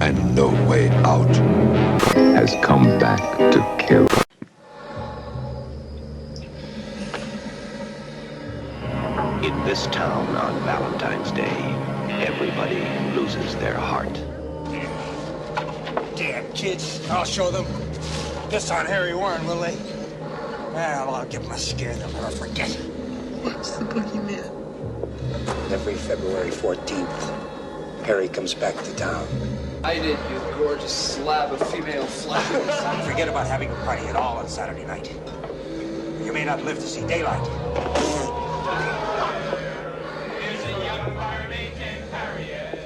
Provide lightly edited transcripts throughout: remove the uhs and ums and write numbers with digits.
And no way out has come back to kill. In this town on Valentine's Day, everybody loses their heart. Damn kids, I'll show them. This on Harry Warren, will they? Well, I'll give them a scare they'll never forget. What's the boogeyman? Every February 14th, Harry comes back to town. I did, you gorgeous slab of female flesh. Forget about having a party at all on Saturday night. You may not live to see daylight. There's a young barmaid named Harriet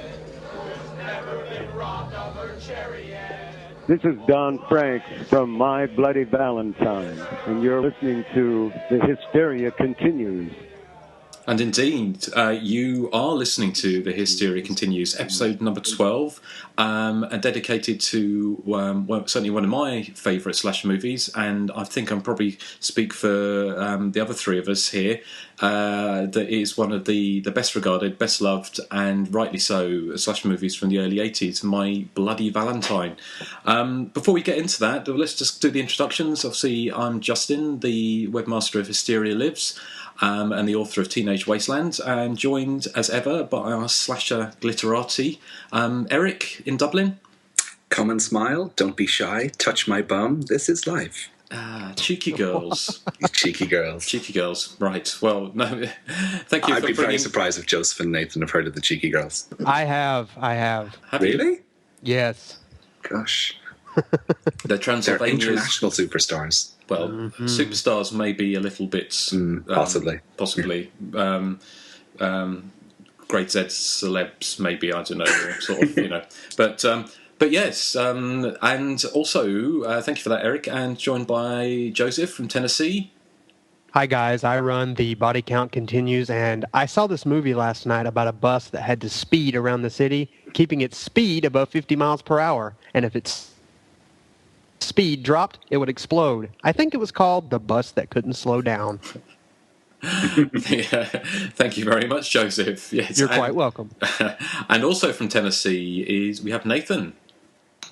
who's never been robbed of her chariot. This is Don Franks from My Bloody Valentine, and you're listening to The Hysteria Continues. And indeed, you are listening to The Hysteria Continues, episode number 12, and dedicated to certainly one of my favourite slasher movies, and I think I'm probably speak for the other three of us here, that is one of the best regarded, best loved, and rightly so, slasher movies from the early 80s, My Bloody Valentine. Before we get into that, let's just do the introductions. Obviously, I'm Justin, the webmaster of Hysteria Lives, and the author of Teenage Wasteland, and joined as ever by our slasher glitterati, Erik in Dublin. Come and smile, don't be shy, touch my bum, this is life. Cheeky girls. Cheeky girls. Cheeky girls, right. Well, no, thank you. I'd be very surprised if Joseph and Nathan have heard of the Cheeky Girls. I have. Have really? You? Yes. Gosh. They're Transylvania's international superstars. Well, superstars may be a little bit... possibly. Possibly. Great Z celebs, maybe, I don't know, sort of, you know. But yes, and also, thank you for that, Erik, and joined by Joseph from Tennessee. Hi, guys. I run the Body Count Continues, and I saw this movie last night about a bus that had to speed around the city, keeping its speed above 50 miles per hour. And if its speed dropped, it would explode. I think it was called The Bus That Couldn't Slow Down. Yeah, thank you very much, Joseph. Yes, You're quite welcome. And also from Tennessee we have Nathan.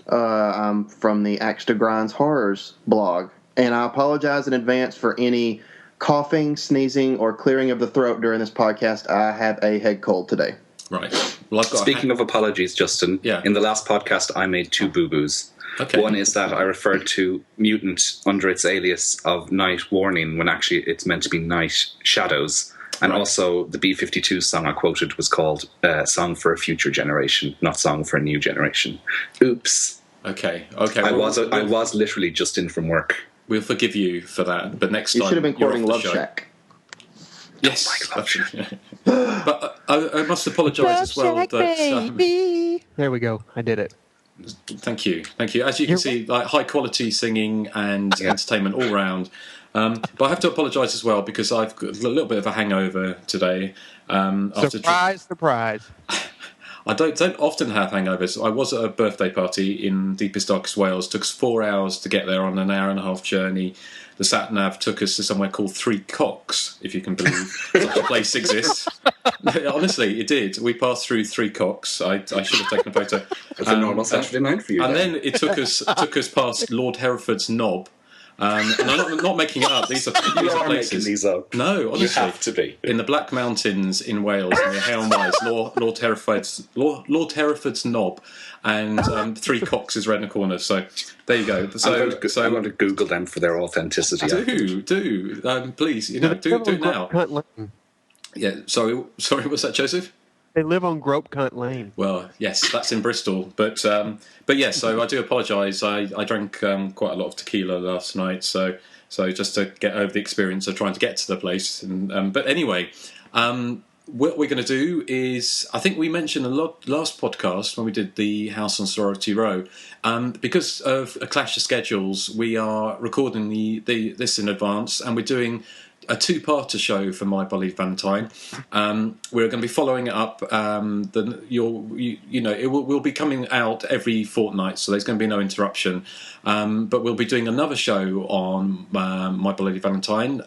I'm from the Axe to Grinds Horrors blog, and I apologize in advance for any coughing, sneezing, or clearing of the throat during this podcast. I have a head cold today. Right. Well, Speaking of apologies, Justin, in the last podcast I made two boo-boos. Okay. One is that I referred to Mutant under its alias of Night Warning when actually it's meant to be Night Shadows. And also the B-52 song I quoted was called Song for a Future Generation, not Song for a New Generation. Oops. Okay. I was literally just in from work. We'll forgive you for that, but next time you should have been quoting Love show. Shack. Yes. Love Shack. But I must apologise as well. Shack, baby. There we go. I did it. Thank you. As you can see, like high quality singing and entertainment all round. But I have to apologise as well because I've got a little bit of a hangover today. Surprise! I don't often have hangovers. I was at a birthday party in deepest, darkest Wales. It took us 4 hours to get there on an hour and a half journey. The sat-nav took us to somewhere called Three Cocks, if you can believe such a place exists. Honestly, it did. We passed through Three Cocks. I should have taken a photo. It's a normal Saturday night for you. And then it took us past Lord Hereford's Knob. And I'm not making it up. These are places. Making these up. No, honestly, you have to be in the Black Mountains in Wales, near Hale and Wise, Lord Hereford's Knob, and Three Cocks is right in the corner. So there you go. I'm going to Google them for their authenticity. Do please, do it now. Yeah. Sorry. What's that, Joseph? They live on Grope Cunt Lane. Well, yes, that's in Bristol, but yes. So I do apologise. I drank quite a lot of tequila last night, so just to get over the experience of trying to get to the place. And but anyway, what we're going to do is, I think we mentioned last podcast when we did the House on Sorority Row. Because of a clash of schedules, we are recording this in advance, and we're doing a two-parter show for My Bloody Valentine. We're going to be following it up. It will be coming out every fortnight, so there's going to be no interruption. But we'll be doing another show on My Bloody Valentine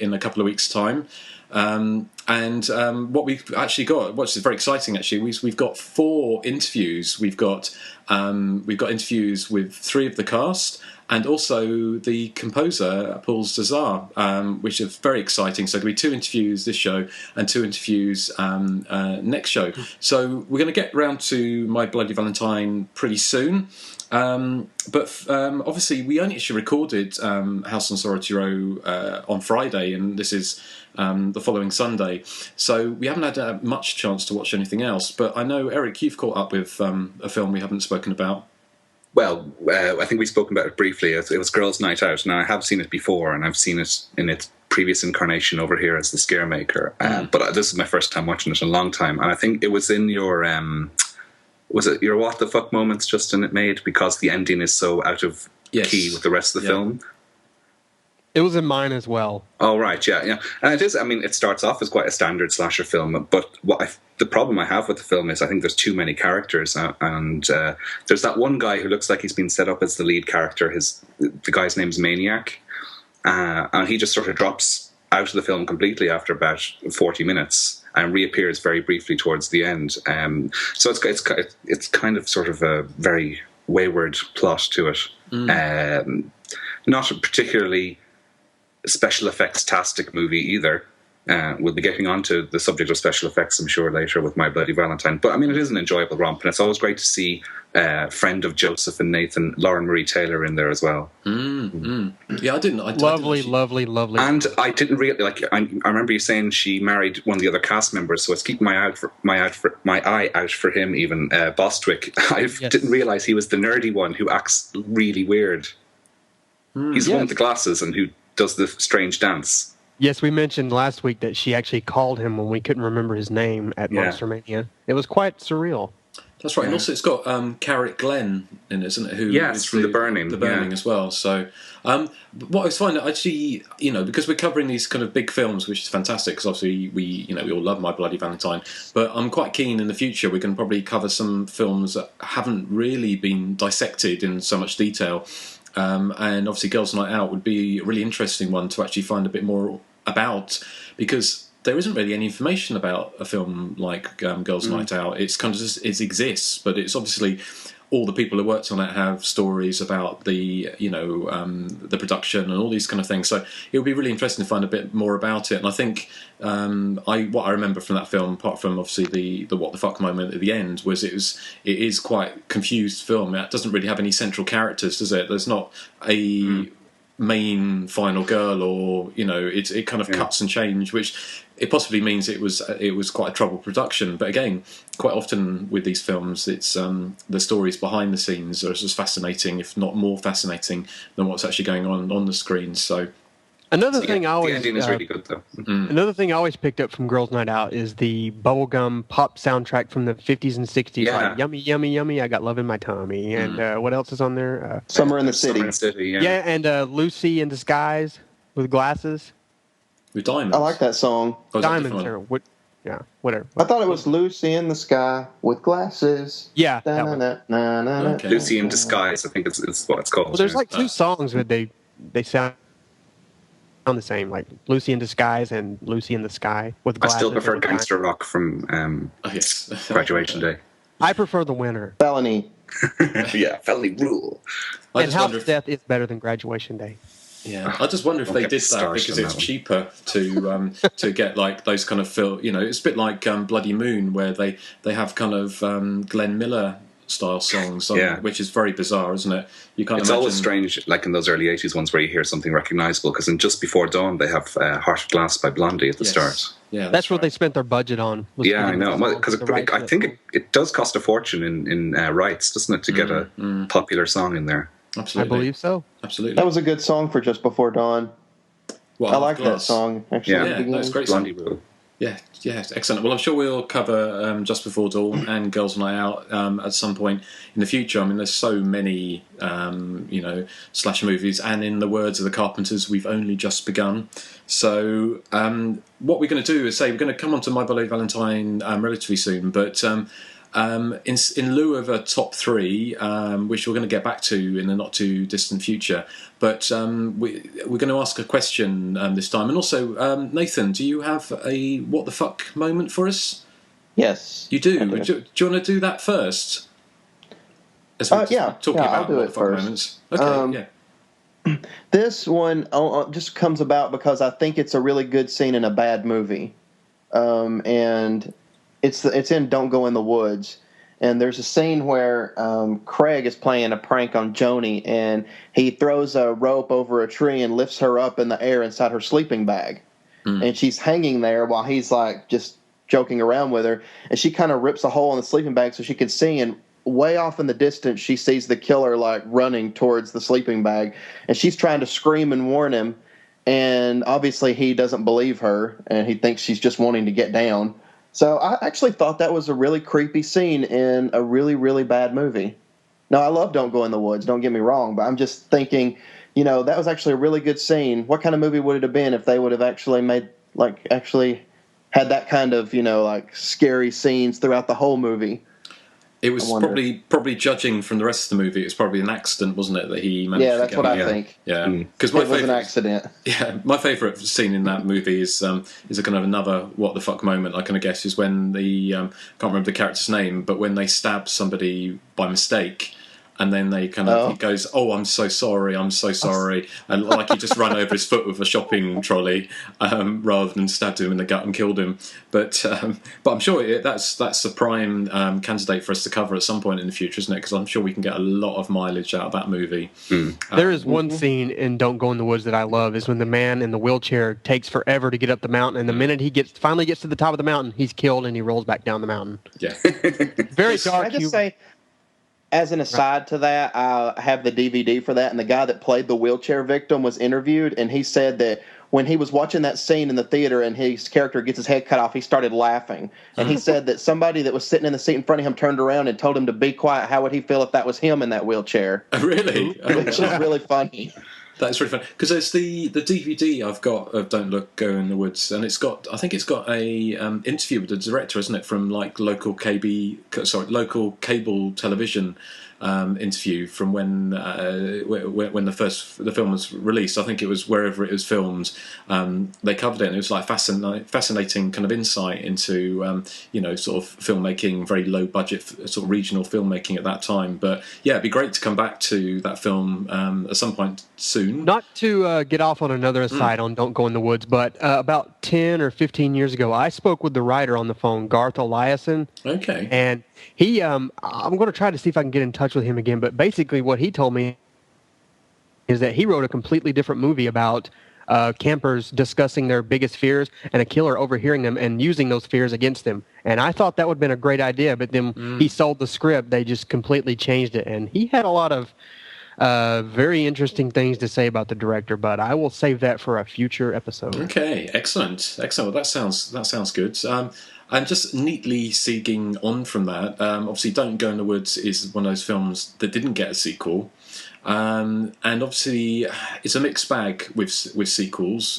in a couple of weeks' time. What we've actually got, what's very exciting actually, we've got 4 interviews. We've got interviews with 3 of the cast and also the composer Paul César, which is very exciting. So there'll be 2 interviews this show and 2 interviews next show. So we're going to get round to My Bloody Valentine pretty soon. But obviously we only actually recorded House on Sorority Row on Friday, and this is the following Sunday, so we haven't had much chance to watch anything else. But I know, Erik, you've caught up with a film we haven't spoken about. Well, I think we've spoken about it briefly. It was Girls' Night Out. Now, I have seen it before, and I've seen it in its previous incarnation over here as The Scaremaker. But this is my first time watching it in a long time, and I think it was in your... was it your what the fuck moments, Justin, it made? Because the ending is so out of key with the rest of the film. It was in mine as well. Oh, right, yeah. And it is, I mean, it starts off as quite a standard slasher film, but the problem I have with the film is I think there's too many characters, and there's that one guy who looks like he's been set up as the lead character. The guy's name's Maniac, and he just sort of drops out of the film completely after about 40 minutes and reappears very briefly towards the end. So it's kind of sort of a very wayward plot to it. Not a particularly special effects-tastic movie either. We'll be getting onto the subject of special effects, I'm sure, later with My Bloody Valentine. But I mean, it is an enjoyable romp, and it's always great to see friend of Joseph and Nathan, Lauren Marie Taylor, in there as well. Yeah, I didn't. Lovely. And I didn't really I remember you saying she married one of the other cast members, so it's keeping my eye out for him. Even Bostwick. Didn't realize he was the nerdy one who acts really weird. He's the one with the glasses and who does the strange dance. Yes, we mentioned last week that she actually called him when we couldn't remember his name at Monster Mania. It was quite surreal. That's right, and also it's got Carrick Glenn in it, isn't it? Who is from The Burning. The Burning as well. So, what I was finding, actually, because we're covering these kind of big films, which is fantastic, because obviously we all love My Bloody Valentine, but I'm quite keen in the future we can probably cover some films that haven't really been dissected in so much detail. And obviously Girls' Night Out would be a really interesting one to actually find a bit more about, because there isn't really any information about a film like Girls' Night Out. It's kind of just, it exists, but it's obviously all the people who worked on it have stories about the the production and all these kind of things. So it would be really interesting to find a bit more about it. And I think what I remember from that film, apart from obviously the what the fuck moment at the end, was it is quite a confused film. It doesn't really have any central characters, does it? There's not a main final girl, or it kind of cuts and change, which it possibly means it was quite a troubled production. But again, quite often with these films, it's the stories behind the scenes are just fascinating, if not more fascinating than what's actually going on the screen. So another thing I always the ending is really good though. Another thing I always picked up from Girls' Night Out is the bubblegum pop soundtrack from the 50s and 60s. Yeah. Like Yummy, Yummy, Yummy, I Got Love in My Tummy. And what else is on there? Summer in the City. Yeah, and Lucy in Disguise with glasses. With diamonds. I like that song. Diamonds. Or what? Yeah, whatever. I thought it was Lucy in the Sky with glasses. Yeah. Okay. Lucy in Disguise, I think it's what it's called. Well, there's like 2 songs that they sound the same, like Lucy in Disguise and Lucy in the Sky with glasses. I still prefer Gangster Rock from Graduation Day. I prefer the winner. Felony. Yeah, Felony Rule. And House of Death is better than Graduation Day. Yeah, I just wonder if they did that because it's cheaper to get like those kind of it's a bit like Bloody Moon, where they have kind of Glenn Miller style songs, which is very bizarre, isn't it? It's always strange, like in those early 80s ones where you hear something recognisable, because in Just Before Dawn they have Heart of Glass by Blondie at the start. Yeah, that's what they spent their budget on. Yeah, I know. Because I think it does cost a fortune in rights, doesn't it, to get a popular song in there? Absolutely. I believe so. Absolutely. That was a good song for Just Before Dawn. I like that song, actually. Yeah, that's great song. Yeah, excellent. Well, I'm sure we'll cover Just Before Dawn and Girls' Night Out at some point in the future. I mean, there's so many, slasher movies, and in the words of the Carpenters, we've only just begun. So what we're going to do is we're going to come on to My Bloody Valentine relatively soon, but in lieu of a top three, which we're going to get back to in the not too distant future, but we're going to ask a question this time. And also, Nathan, do you have a what the fuck moment for us? Yes, you do. Do you want to do that first? As we're talking about I'll do what it the fuck first. moments. Okay, This one just comes about because I think it's a really good scene in a bad movie, and it's in Don't Go in the Woods. And there's a scene where Craig is playing a prank on Joni, and he throws a rope over a tree and lifts her up in the air inside her sleeping bag. And she's hanging there while he's like just joking around with her. And she kind of rips a hole in the sleeping bag so she can see, and way off in the distance she sees the killer like running towards the sleeping bag. And she's trying to scream and warn him. And obviously he doesn't believe her, and he thinks she's just wanting to get down. So I actually thought that was a really creepy scene in a really, really bad movie. Now, I love Don't Go in the Woods, don't get me wrong, but I'm just thinking, that was actually a really good scene. What kind of movie would it have been if they would have actually had that kind of, scary scenes throughout the whole movie? It was probably judging from the rest of the movie. It was probably an accident, wasn't it, that he managed to get. Yeah, that's what I think. Yeah, because it was an accident. Yeah, my favourite scene in that movie is a kind of another what the fuck moment. I kind of guess is when the can't remember the character's name, but when they stab somebody by mistake. And then they kind of he goes, "Oh, I'm so sorry, and like he just ran over his foot with a shopping trolley rather than stabbed him in the gut and killed him. But I'm sure that's a prime candidate for us to cover at some point in the future, isn't it? Because I'm sure we can get a lot of mileage out of that movie. There is one scene in Don't Go in the Woods that I love is when the man in the wheelchair takes forever to get up the mountain, and the minute he finally gets to the top of the mountain, he's killed and he rolls back down the mountain. Yeah, very dark. Can I just say, as an aside to that, I have the DVD for that, and the guy that played the wheelchair victim was interviewed, and he said that when he was watching that scene in the theater and his character gets his head cut off, he started laughing. And he said that somebody that was sitting in the seat in front of him turned around and told him to be quiet. How would he feel if that was him in that wheelchair? Really? Which is really funny. That's really fun because there's the DVD I've got of Don't Go in the Woods, and I think it's got a interview with the director, isn't it, from like local cable television interview from when the film was released. I think it was wherever it was filmed. They covered it, and it was like fascinating kind of insight into sort of filmmaking, very low budget sort of regional filmmaking at that time. But yeah, it'd be great to come back to that film at some point soon. Not to get off on another aside on Don't Go in the Woods, but about 10 or 15 years ago, I spoke with the writer on the phone, Garth Eliason. Okay. And he, I'm going to try to see if I can get in touch with him again, but basically what he told me is that he wrote a completely different movie about campers discussing their biggest fears and a killer overhearing them and using those fears against them. And I thought that would have been a great idea, but then he sold the script. They just completely changed it. And he had a lot of very interesting things to say about the director, but I will save that for a future episode. Okay, excellent. Well, that sounds good. And just neatly seguing on from that, obviously Don't Go in the Woods is one of those films that didn't get a sequel. And obviously it's a mixed bag with sequels.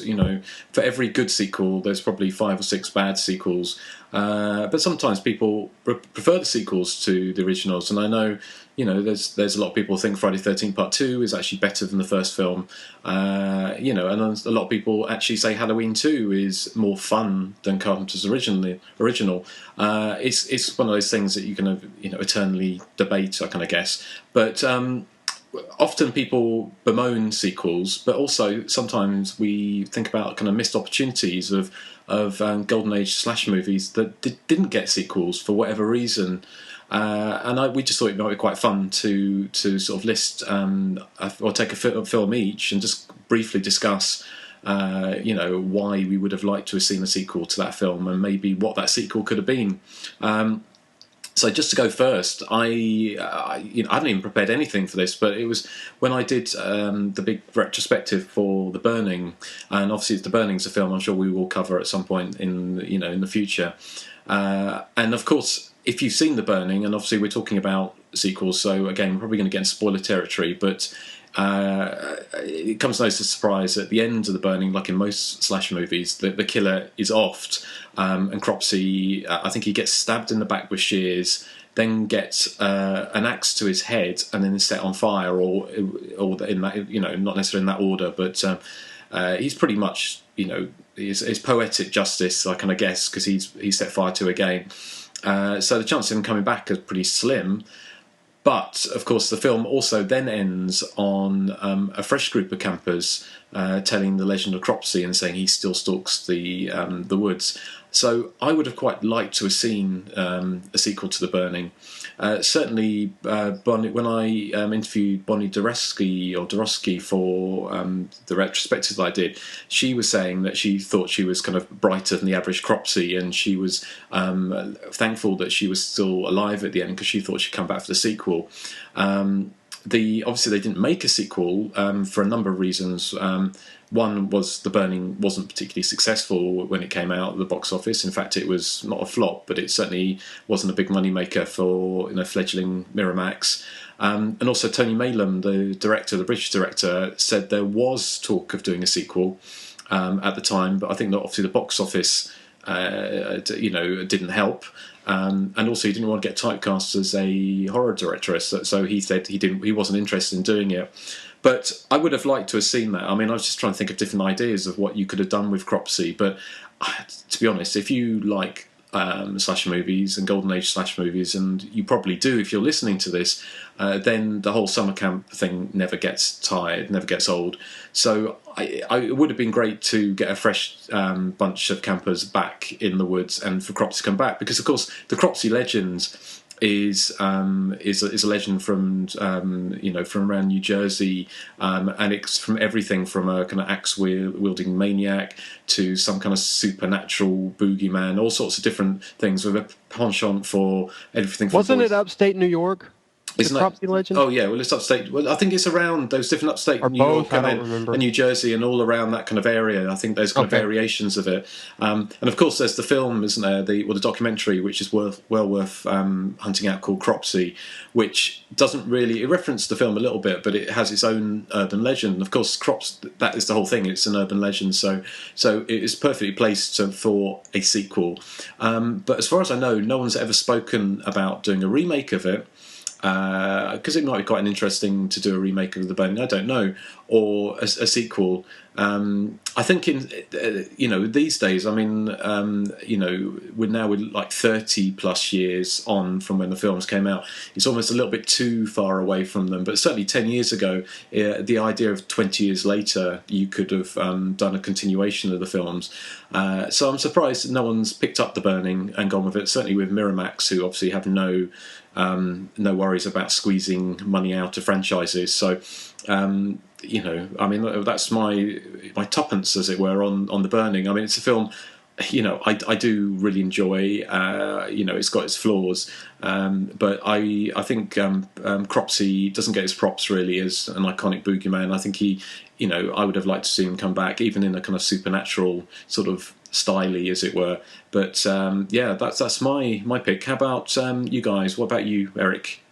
For every good sequel, there's probably 5 or 6 bad sequels. But sometimes people prefer the sequels to the originals, and I know there's a lot of people who think Friday the 13th Part 2 is actually better than the first film. And a lot of people actually say Halloween 2 is more fun than Carpenter's original. It's one of those things that you can eternally debate, I kind of guess. But often people bemoan sequels, but also sometimes we think about kind of missed opportunities of golden age slash movies that didn't get sequels for whatever reason. And we just thought it might be quite fun to sort of list or take a film each and just briefly discuss why we would have liked to have seen a sequel to that film and maybe what that sequel could have been. So just to go first, I hadn't even prepared anything for this, but it was when I did the big retrospective for The Burning, and obviously The Burning's a film I'm sure we will cover at some point in the future. And of course, if you've seen The Burning, and obviously we're talking about sequels, so again, we're probably going to get into spoiler territory, but it comes no surprise at the end of the burning, like in most slasher movies, the killer is offed, and Cropsey, I think he gets stabbed in the back with shears, then gets an axe to his head, and then is set on fire, or in that, not necessarily in that order, but he's pretty much, his poetic justice, I kind of guess, because he's set fire to again. So the chance of him coming back is pretty slim. But, of course, the film also then ends on a fresh group of campers telling the legend of Cropsey and saying he still stalks the woods. So I would have quite liked to have seen a sequel to The Burning. Certainly, when I interviewed Bonnie Dorosky for the retrospective that I did, she was saying that she thought she was kind of brighter than the average Cropsey, and she was thankful that she was still alive at the end because she thought she'd come back for the sequel. Obviously, they didn't make a sequel for a number of reasons. One was The Burning wasn't particularly successful when it came out at the box office. In fact, it was not a flop, but it certainly wasn't a big money maker for fledgling Miramax. And also Tony Maylam, the British director, said there was talk of doing a sequel at the time, but I think that obviously the box office didn't help. And also he didn't want to get typecast as a horror director, so he said he wasn't interested in doing it. But I would have liked to have seen that. I mean, I was just trying to think of different ideas of what you could have done with Cropsey. But to be honest, if you like slasher movies and Golden Age slasher movies, and you probably do if you're listening to this, then the whole summer camp thing never gets tired, never gets old. So it would have been great to get a fresh bunch of campers back in the woods and for Cropsey to come back, because of course the Cropsey legend is a legend from from around New Jersey, and it's from everything from a kind of axe wielding maniac to some kind of supernatural boogeyman, all sorts of different things with a penchant for everything. Wasn't it upstate New York? Isn't that Cropsey legend? Oh yeah, well it's upstate. Well, I think it's around those different upstate New York and New Jersey and all around that kind of area. I think there's kind of variations of it, and of course there's the film, isn't there? The documentary, which is well worth hunting out, called Cropsey, which doesn't really, it referenced the film a little bit, but it has its own urban legend. And of course, that is the whole thing. It's an urban legend, so it is perfectly placed for a sequel. But as far as I know, no one's ever spoken about doing a remake of it. Because it might be quite interesting to do a remake of The Burning, I don't know, or a sequel. I think in these days, I mean, we're like 30 plus years on from when the films came out. It's almost a little bit too far away from them. But certainly 10 years ago, the idea of 20 years later, you could have done a continuation of the films. So I'm surprised that no one's picked up The Burning and gone with it. Certainly with Miramax, who obviously have no worries about squeezing money out of franchises. So, I mean, that's my tuppence, as it were, on The Burning. I mean, it's a film, I do really enjoy. It's got its flaws, but I think Cropsey doesn't get his props really as an iconic boogeyman. I think I would have liked to see him come back, even in a kind of supernatural sort of styly, as it were. But that's my pick. How about you guys? What about you, Erik?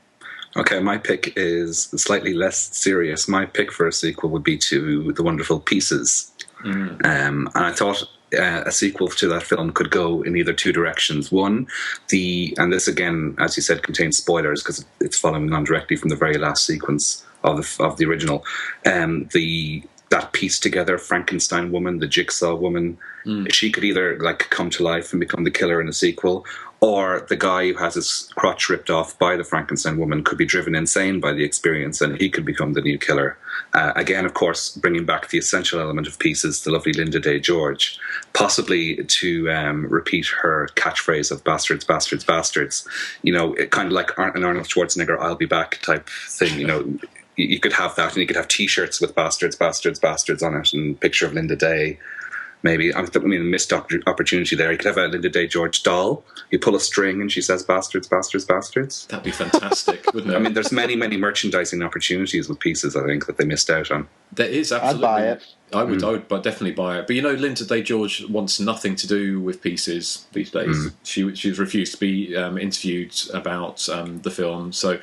Okay, my pick is slightly less serious. My pick for a sequel would be to The Wonderful Pieces. And I thought a sequel to that film could go in either two directions. One, and this again, as you said, contains spoilers because it's following on directly from the very last sequence of the original. That piece together, Frankenstein woman, the Jigsaw woman, she could either come to life and become the killer in a sequel, or the guy who has his crotch ripped off by the Frankenstein woman could be driven insane by the experience and he could become the new killer. Again, of course, bringing back the essential element of Pieces, the lovely Linda Day George, possibly to repeat her catchphrase of bastards, bastards, bastards. Kind of like an Arnold Schwarzenegger "I'll be back" type thing. You could have that, and you could have T-shirts with "bastards, bastards, bastards" on it, and a picture of Linda Day. Maybe, a missed opportunity there. You could have a Linda Day George doll. You pull a string, and she says "bastards, bastards, bastards." That'd be fantastic, wouldn't it? I mean, there's many, many merchandising opportunities with Pieces, I think, that they missed out on. There is, absolutely. I'd buy it. I would definitely buy it. But Linda Day George wants nothing to do with Pieces these days. She was refused to be interviewed about the film, so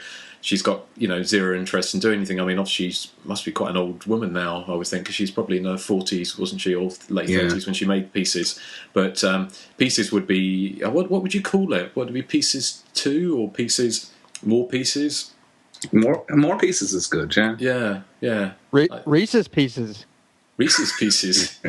she's got zero interest in doing anything. I mean, obviously she must be quite an old woman now, I would think, because she's probably in her 40s, wasn't she, or late 30s when she made Pieces. But Pieces would be what would you call it? Would it be Pieces 2 or Pieces more Pieces? More Pieces is good. Yeah. Reese's Pieces. Reese's Pieces.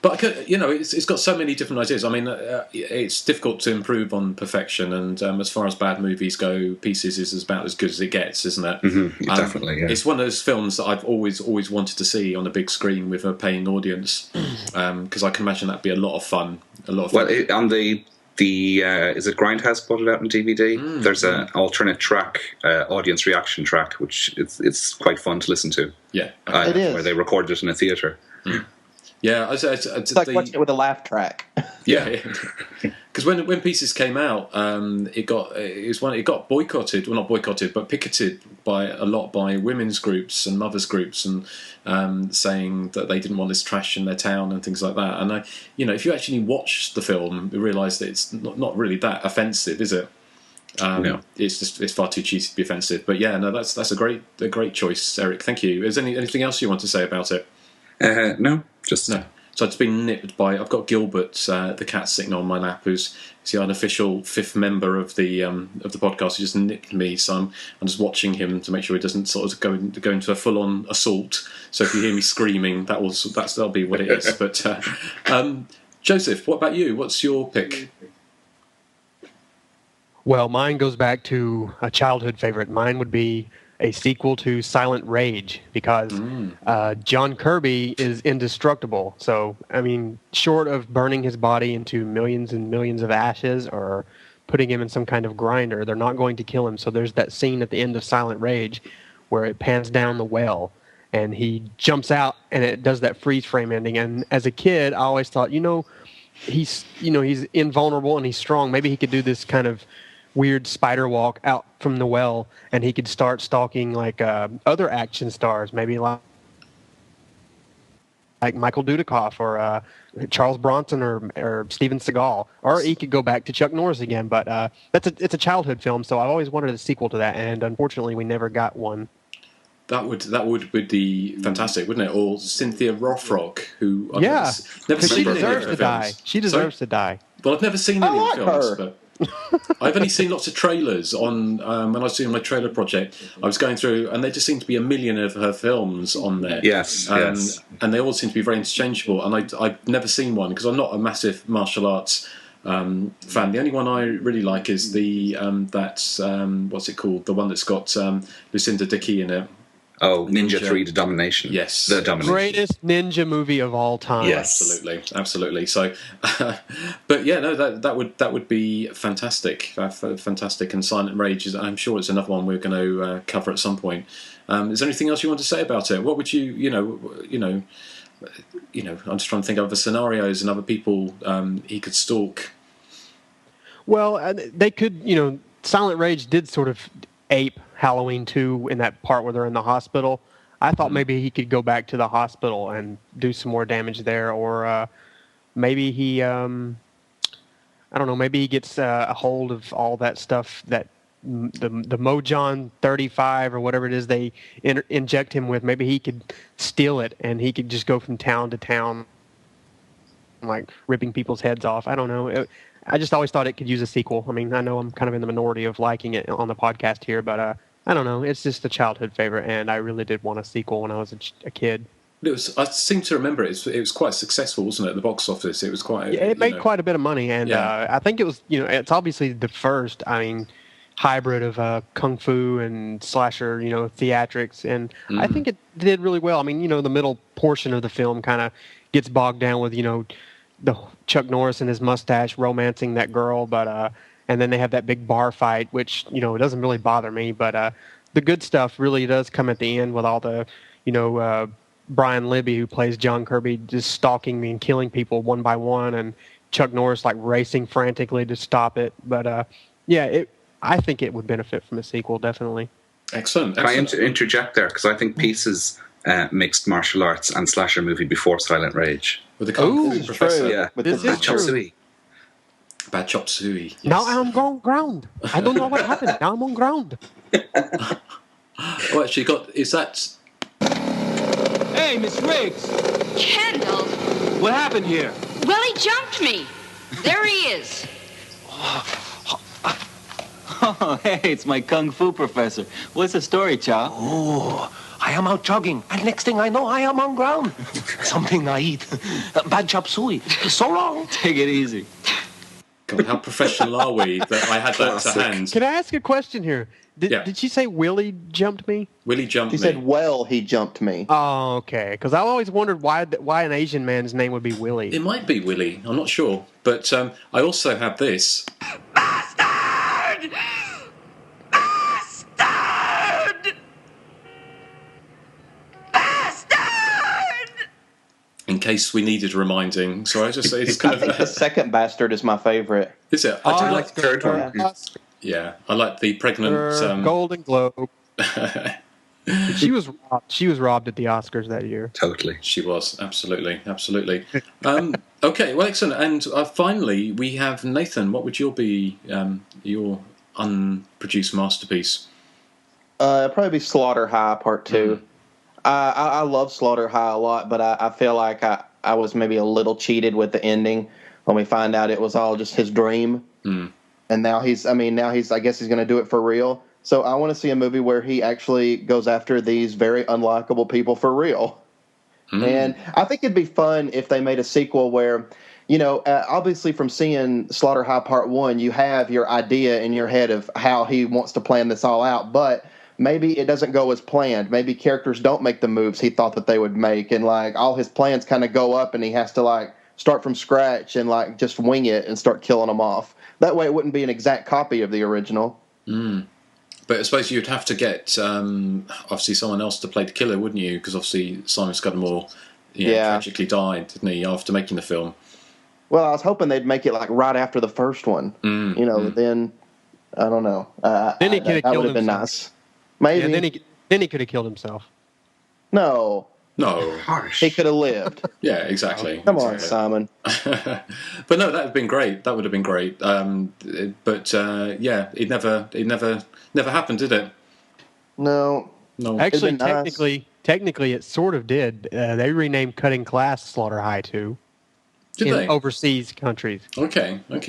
But it's got so many different ideas. I mean, it's difficult to improve on perfection, and as far as bad movies go, Pieces is about as good as it gets, isn't it? Mm-hmm, definitely. Yeah. It's one of those films that I've always wanted to see on a big screen with a paying audience, because I can imagine that'd be a lot of fun. Well, on the is it Grindhouse put it out on DVD? There's an alternate track, audience reaction track, which it's quite fun to listen to. Yeah, it is. Where they recorded it in a theatre. Yeah, it's like watching it with a laugh track. Yeah, because when Pieces came out, it got boycotted. Well, not boycotted, but picketed by women's groups and mothers groups, and saying that they didn't want this trash in their town and things like that. And if you actually watch the film, you realise that it's not really that offensive, is it? No, it's far too cheesy to be offensive. But yeah, no, that's a great choice, Eric. Thank you. Is there anything else you want to say about it? No, just no. So it's been nipped by. I've got Gilbert, the cat sitting on my lap, who's the unofficial fifth member of the podcast. He just nipped me, so I'm just watching him to make sure he doesn't sort of go into a full on assault. So if you hear me screaming, that'll be what it is. But Joseph, what about you? What's your pick? Well, mine goes back to a childhood favorite. Mine would be a sequel to Silent Rage, because John Kirby is indestructible. So, I mean, short of burning his body into millions and millions of ashes or putting him in some kind of grinder, they're not going to kill him. So there's that scene at the end of Silent Rage where it pans down the well and he jumps out and it does that freeze frame ending. And as a kid, I always thought, he's invulnerable and he's strong. Maybe he could do this kind of weird spider walk out from the well, and he could start stalking like other action stars, maybe like Michael Dudikoff or Charles Bronson or Steven Seagal, or he could go back to Chuck Norris again. But it's a childhood film, so I've always wanted a sequel to that, and unfortunately, we never got one. That would be fantastic, wouldn't it? Or Cynthia Rothrock, who never she deserves to die. She deserves to die. Well, I've never seen any of the films, but I've only seen lots of trailers on when I was doing my trailer project. I was going through, and there just seemed to be a million of her films on there. Yes. And they all seem to be very interchangeable. And I've never seen one because I'm not a massive martial arts fan. The only one I really like is the what's it called? The one that's got Lucinda Dickey in it. Oh, Ninja 3: The Domination. Yes. The Domination. Greatest ninja movie of all time. Yes. Absolutely. So, but yeah, no, that would be fantastic. Fantastic. And Silent Rage I'm sure it's another one we're going to cover at some point. Is there anything else you want to say about it? What would I'm just trying to think of other scenarios and other people he could stalk. Well, they could, Silent Rage did sort of ape Halloween 2 in that part where they're in the hospital. I thought maybe he could go back to the hospital and do some more damage there, or maybe he, I don't know, maybe he gets a hold of all that stuff that the Mojon 35 or whatever it is they inject him with. Maybe he could steal it and he could just go from town to town, like ripping people's heads off. I don't know. I just always thought it could use a sequel. I mean, I know I'm kind of in the minority of liking it on the podcast here, but I don't know. It's just a childhood favorite, and I really did want a sequel when I was a kid. I seem to remember it was quite successful, wasn't it, at the box office? It was quite... Yeah, it made quite a bit of money, and I think it was, it's obviously the first, hybrid of kung fu and slasher, theatrics, and I think it did really well. I mean, the middle portion of the film kind of gets bogged down with, the Chuck Norris and his mustache romancing that girl, but and then they have that big bar fight, which it doesn't really bother me, but the good stuff really does come at the end with all the Brian Libby, who plays John Kirby, just stalking me and killing people one by one, and Chuck Norris like racing frantically to stop it. But I think it would benefit from a sequel, definitely. Excellent. Can I interject there, because I think Pieces mixed martial arts and slasher movie before Silent Rage. With the Kung Fu Professor. Yeah, with the Chop Suey. Bad chop suey. Yes. Now I'm on ground. I don't know what happened. Now I'm on ground. Oh, actually, is that? Hey, Miss Riggs! Kendall, What happened here? Willie jumped me. There he is. Oh, hey, it's my kung fu professor. What's the story, Chow? Oh, I am out jogging, and next thing I know, I am on ground. Something I eat. Bad chop suey. So long. Take it easy. God, how professional are we that I had that to hand? Can I ask a question here? Did she say Willie jumped me? Willie jumped me. She said, well, he jumped me. Oh, okay. Because I always wondered why an Asian man's name would be Willie. It might be Willie. I'm not sure. But I also have this. Bastard! Bastard! Bastard! In case we needed reminding. So I just say it's kind I think the second bastard is my favorite. Is it? I do like the third one. Yeah, I like the pregnant Golden Globe. She was robbed at the Oscars that year. Totally. She was, absolutely. Okay, well, excellent. And finally, we have Nathan. What would be your unproduced masterpiece? It'd probably be Slaughter High Part 2. I love Slaughter High a lot, but I feel like I was maybe a little cheated with the ending when we find out it was all just his dream. And now I guess he's going to do it for real. So I want to see a movie where he actually goes after these very unlikable people for real. And I think it'd be fun if they made a sequel where, obviously from seeing Slaughter High Part 1, you have your idea in your head of how he wants to plan this all out. But maybe it doesn't go as planned. Maybe characters don't make the moves he thought that they would make. And, all his plans kind of go up and he has to, start from scratch and, just wing it and start killing them off. That way it wouldn't be an exact copy of the original. But I suppose you'd have to get, obviously, someone else to play the killer, wouldn't you? Because obviously Simon Scudamore tragically died, didn't he, after making the film? Well, I was hoping they'd make it, right after the first one. Then, I don't know. Then he could have killed himself. That would have been nice. Maybe. Yeah, then he could have killed himself. No. Harsh. He could have lived. Yeah, exactly. Come on, Simon. But no, that would have been great. That would have been great. It never happened, did it? No. Actually, technically, it sort of did. They renamed Cutting Class Slaughter High 2. Did they? Overseas countries. Okay. Well,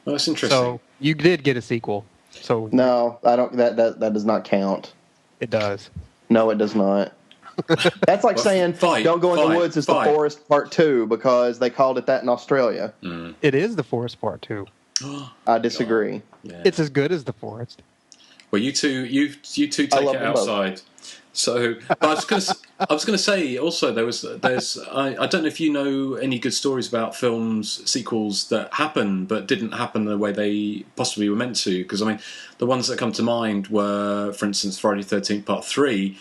that's interesting. So you did get a sequel. So no, I don't. That does not count. It does. No, it does not. That's like saying Don't Go in the Woods is the Forest Part 2 because they called it that in Australia. It is the Forest Part 2. I disagree. Yeah. It's as good as the Forest. Well, you two take it outside. So, but I was going to say also there's I don't know if you know any good stories about sequels that happen but didn't happen the way they possibly were meant to. Because the ones that come to mind were, for instance, Friday the 13th Part 3,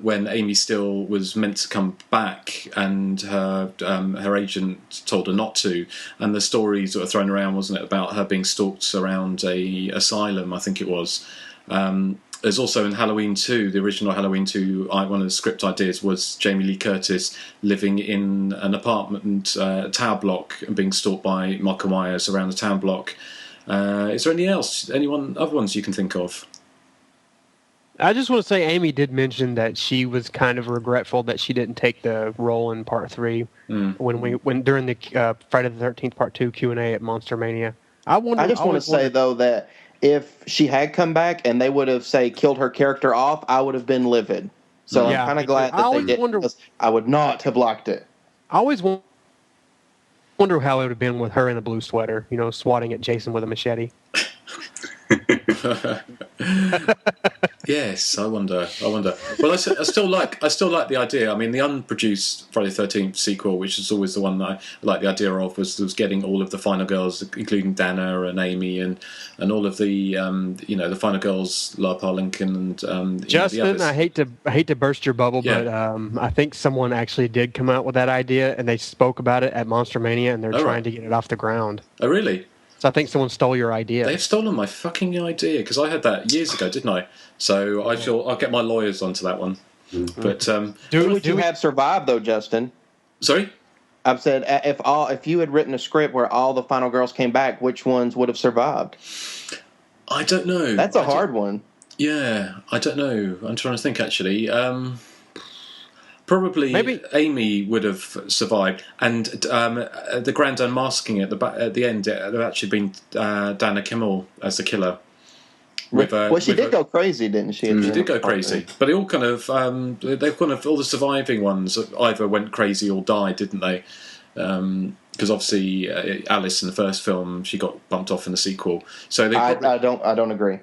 when Amy Steele was meant to come back and her agent told her not to, and the stories that were thrown around, wasn't it, about her being stalked around a asylum, I think it was. There's also in Halloween 2, the original Halloween 2, one of the script ideas was Jamie Lee Curtis living in an apartment tower block and being stalked by Michael Myers around the town block. Is there anything else? Other ones you can think of? I just want to say Amy did mention that she was kind of regretful that she didn't take the role in Part 3 when during the Friday the 13th Part 2 Q&A at Monster Mania. I just want to say, though, that if she had come back and they would have, say, killed her character off, I would have been livid. So I'm kind of glad that they didn't, because I would not have liked it. I always wonder how it would have been with her in a blue sweater, swatting at Jason with a machete. Yes, I wonder. Well, I still like the idea. The unproduced Friday the 13th sequel, which is always the one that I like the idea of, was getting all of the final girls, including Dana and Amy, and all of the the final girls, Lara Parr Lincoln and Justin. I hate to burst your bubble, but I think someone actually did come out with that idea, and they spoke about it at Monster Mania, and they're trying to get it off the ground. Oh, really? So I think someone stole your idea. They've stolen my fucking idea, because I had that years ago, didn't I? So I'll get my lawyers onto that one. But would you have survived, though, Justin? Sorry? I've said if you had written a script where all the final girls came back, which ones would have survived? I don't know. That's a hard one. Yeah, I don't know. I'm trying to think actually. Probably Maybe Amy would have survived, and the grand unmasking at the end, it had actually been Dana Kimmel as the killer. She did go crazy, didn't she? She did go crazy, but they all kind of all the surviving ones either went crazy or died, didn't they? Because obviously Alice in the first film, she got bumped off in the sequel. So I don't agree.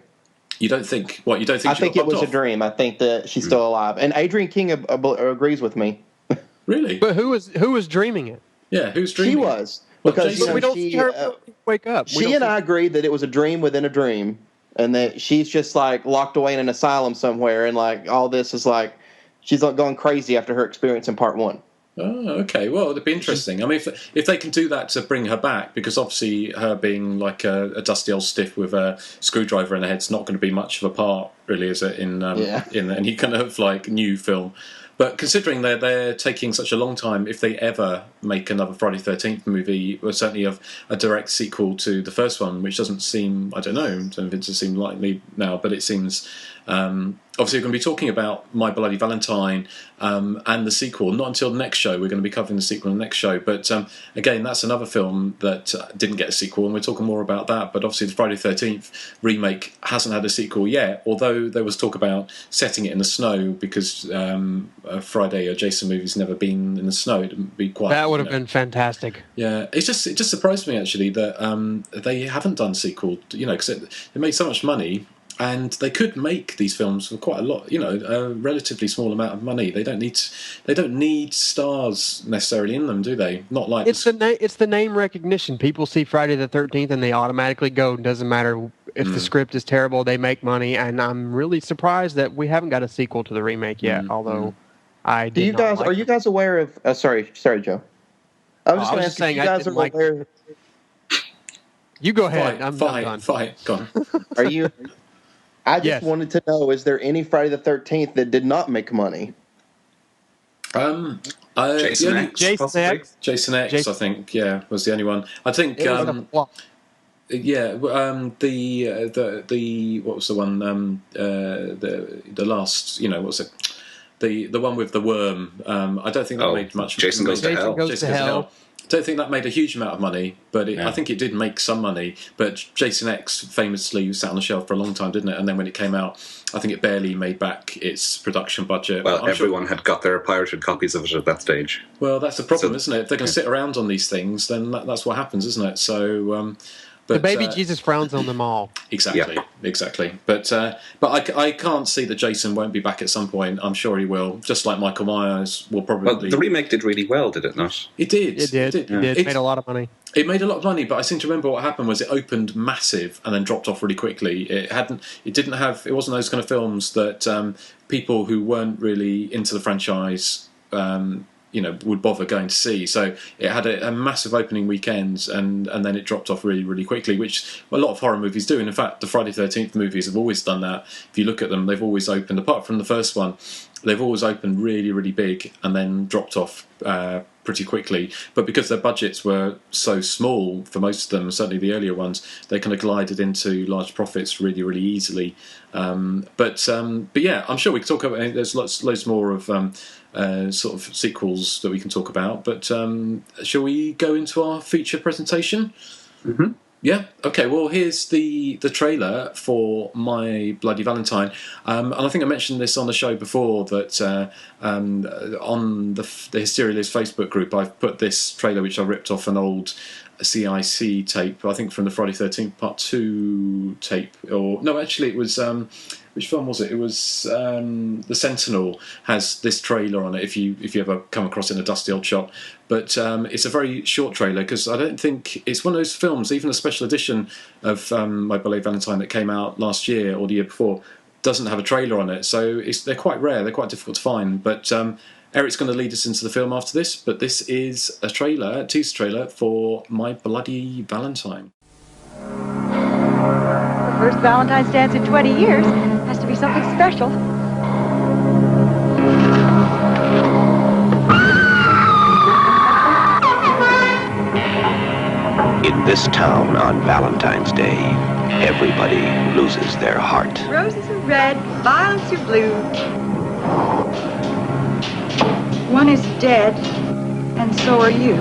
You don't think what? You don't think? I think it was a dream. I think that she's still alive, and Adrian King agrees with me. Really? But who was dreaming it? Yeah, who's dreaming? She was, because we don't see her wake up. She and I agreed that it was a dream within a dream, and that she's just like locked away in an asylum somewhere, and like all this is like she's like going crazy after her experience in part 1. Oh, okay. Well, it'd be interesting. I mean, if they can do that to bring her back, because obviously her being like a dusty old stiff with a screwdriver in her head's not going to be much of a part, really, is it? In any kind of like new film. But considering they're taking such a long time, if they ever make another Friday the 13th movie, or certainly a direct sequel to the first one, which doesn't seem, I don't know, it doesn't seem likely now, but it seems. Obviously, we're going to be talking about My Bloody Valentine and the sequel. Not until the next show. We're going to be covering the sequel in the next show. But again, that's another film that didn't get a sequel, and we're talking more about that. But obviously, the Friday the 13th remake hasn't had a sequel yet, although there was talk about setting it in the snow because Friday or Jason movies never been in the snow. It'd be quite. That would have been fantastic. Yeah, it just surprised me actually that they haven't done a sequel. Because it made so much money. And they could make these films for quite a lot, a relatively small amount of money. They don't need stars necessarily in them, do they? Not like it's the name recognition. People see Friday the 13th and they automatically go. It doesn't matter if the script is terrible, they make money. And I'm really surprised that we haven't got a sequel to the remake yet. Although I do. You guys are you guys aware of? Sorry, Joe. I was just going to ask if you guys are aware. You go ahead. I'm done. Go on. Are you? I just wanted to know, is there any Friday the 13th that did not make money? Jason X. Jason X, I think, was the only one. I think, the what was the one, the last, what was it? The one with the worm. I don't think that made much. Jason Goes to Hell. Jason Goes to Hell. I don't think that made a huge amount of money, but I think it did make some money. But Jason X famously sat on the shelf for a long time, didn't it? And then when it came out, I think it barely made back its production budget. Well, everyone had got their pirated copies of it at that stage. Well, that's the problem, isn't it? If they're going to sit around on these things, then that's what happens, isn't it? So... But, the baby Jesus frowns on them all. Exactly. But I can't see that Jason won't be back at some point. I'm sure he will. Just like Michael Myers will probably. Well, the remake did really well, did it not? It did. It made a lot of money. It made a lot of money, but I seem to remember what happened was it opened massive and then dropped off really quickly. It wasn't those kind of films that people who weren't really into the franchise. Would bother going to see. So it had a massive opening weekend and then it dropped off really, really quickly, which a lot of horror movies do. And in fact, the Friday the 13th movies have always done that. If you look at them, they've always opened, apart from the first one, they've always opened really, really big and then dropped off pretty quickly. But because their budgets were so small for most of them, certainly the earlier ones, they kind of glided into large profits really, really easily. But yeah, I'm sure we could talk about it. There's loads more of sort of sequels that we can talk about. But shall we go into our feature presentation? Mm-hmm. Yeah. Okay. Well, here's the trailer for My Bloody Valentine, and I think I mentioned this on the show before that on the Hysteria Lives Facebook group, I've put this trailer which I ripped off an old CIC tape, I think from the Friday 13th Part 2 tape, or no, actually it was which film was it? It was The Sentinel has this trailer on it. If you ever come across it in a dusty old shop, but it's a very short trailer because I don't think it's one of those films. Even a special edition of My Bloody Valentine that came out last year or the year before doesn't have a trailer on it. So they're quite rare. They're quite difficult to find. But Eric's going to lead us into the film after this. But this is a teaser trailer for My Bloody Valentine. The first Valentine's dance in 20 years has to be something special. In this town on Valentine's Day, everybody loses their heart. Roses are red, violets are blue. One is dead, and so are you.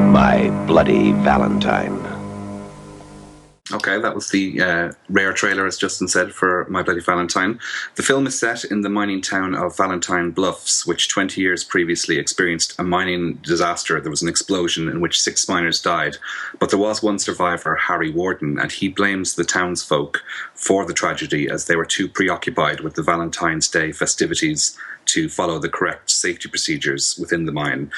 My Bloody Valentine. Okay, that was the rare trailer, as Justin said, for My Bloody Valentine. The film is set in the mining town of Valentine Bluffs, which 20 years previously experienced a mining disaster. There was an explosion in which 6 miners died, but there was one survivor, Harry Warden, and he blames the townsfolk for the tragedy as they were too preoccupied with the Valentine's Day festivities to follow the correct safety procedures within the mine.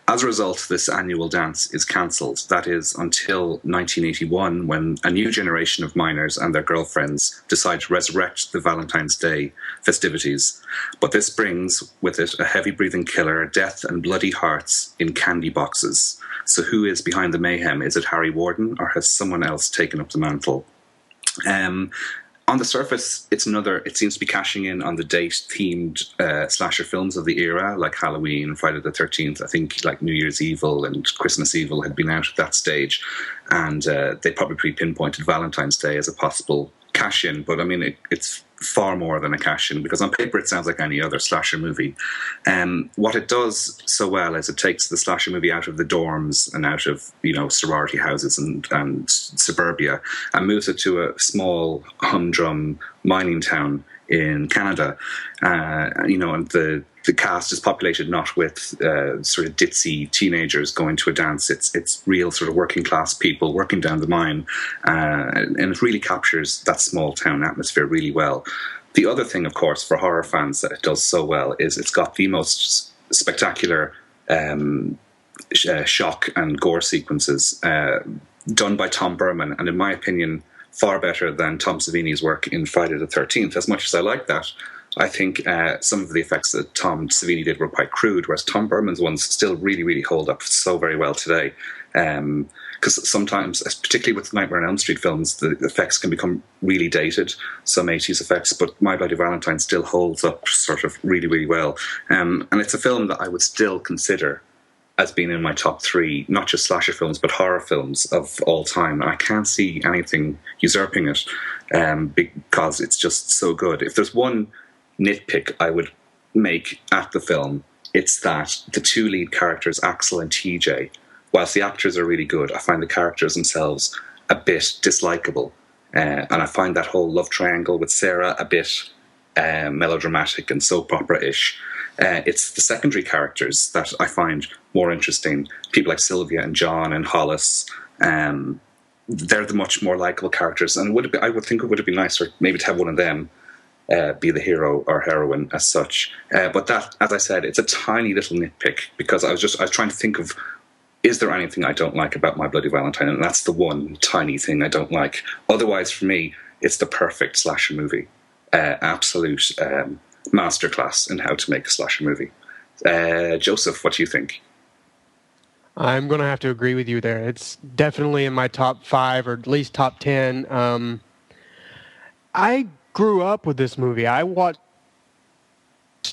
As a result, this annual dance is cancelled. That is until 1981, when a new generation of miners and their girlfriends decide to resurrect the Valentine's Day festivities. But this brings with it a heavy-breathing killer, death and bloody hearts in candy boxes. So who is behind the mayhem? Is it Harry Warden, or has someone else taken up the mantle? On the surface, it seems to be cashing in on the date-themed slasher films of the era, like Halloween, Friday the 13th. I think like New Year's Evil and Christmas Evil had been out at that stage, and they probably pinpointed Valentine's Day as a possible cash-in, but I mean, it's far more than a cash-in, because on paper it sounds like any other slasher movie. What it does so well is it takes the slasher movie out of the dorms and out of, sorority houses and suburbia, and moves it to a small humdrum mining town in Canada. And the cast is populated not with sort of ditzy teenagers going to a dance. It's real sort of working class people working down the mine, and it really captures that small town atmosphere really well. The other thing, of course, for horror fans that it does so well is it's got the most spectacular shock and gore sequences done by Tom Berman, and in my opinion, far better than Tom Savini's work in Friday the 13th. As much as I like that, I think some of the effects that Tom Savini did were quite crude, whereas Tom Berman's ones still really, really hold up so very well today. Because sometimes, particularly with Nightmare on Elm Street films, the effects can become really dated, some 80s effects, but My Bloody Valentine still holds up sort of really, really well. And it's a film that I would still consider as being in my top 3, not just slasher films, but horror films of all time. And I can't see anything usurping it because it's just so good. If there's one nitpick I would make at the film, it's that the 2 lead characters, Axel and TJ, whilst the actors are really good, I find the characters themselves a bit dislikable. And I find that whole love triangle with Sarah a bit melodramatic and soap opera-ish. It's the secondary characters that I find more interesting. People like Sylvia and John and Hollis. They're the much more likeable characters. And I would think it would have been nicer maybe to have one of them be the hero or heroine as such. But that, as I said, it's a tiny little nitpick, because I was trying to think of, is there anything I don't like about My Bloody Valentine? And that's the one tiny thing I don't like. Otherwise, for me, it's the perfect slasher movie. Absolute masterclass in how to make a slasher movie. Joseph, what do you think? I'm going to have to agree with you there. It's definitely in my top 5, or at least top 10. I grew up with this movie. I watched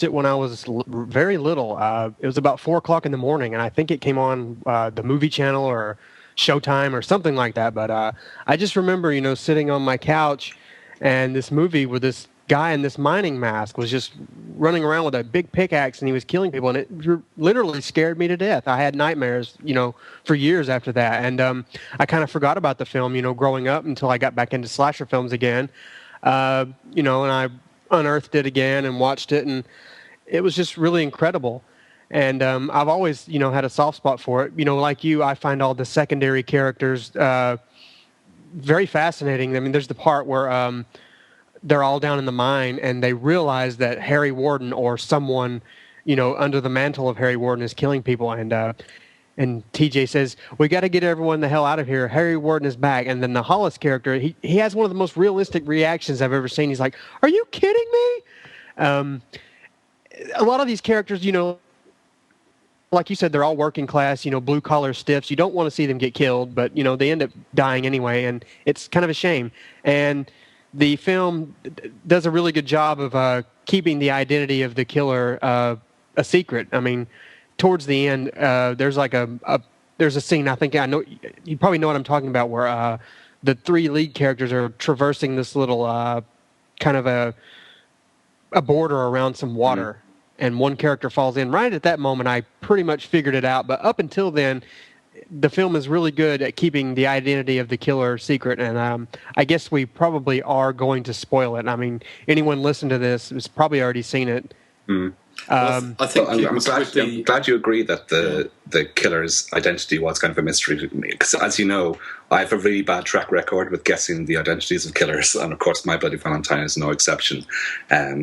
it when I was very little. It was about 4 o'clock in the morning, and I think it came on the movie channel or Showtime or something like that. But I just remember, sitting on my couch, and this movie with this guy in this mining mask was just running around with a big pickaxe, and he was killing people, and it literally scared me to death. I had nightmares, for years after that. And I kind of forgot about the film, growing up, until I got back into slasher films again. And I unearthed it again and watched it, and it was just really incredible. And I've always, had a soft spot for it. Like you, I find all the secondary characters very fascinating. I mean, there's the part where they're all down in the mine, and they realize that Harry Warden, or someone, under the mantle of Harry Warden, is killing people. And TJ says, "We got to get everyone the hell out of here. Harry Warden is back." And then the Hollis character, he has one of the most realistic reactions I've ever seen. He's like, "Are you kidding me?" A lot of these characters, like you said, they're all working class, blue collar stiffs. You don't want to see them get killed, but they end up dying anyway, and it's kind of a shame. And the film does a really good job of keeping the identity of the killer a secret. I mean, towards the end, there's like a there's a scene, I know you probably know what I'm talking about, where the three lead characters are traversing this little kind of a border around some water, and one character falls in. Right at that moment, I pretty much figured it out, but up until then, the film is really good at keeping the identity of the killer secret, and I guess we probably are going to spoil it. I mean, anyone listening to this has probably already seen it. Well, I think I'm glad you agree that the killer's identity was kind of a mystery to me, because as you know, I have a really bad track record with guessing the identities of killers, and of course My Bloody Valentine is no exception.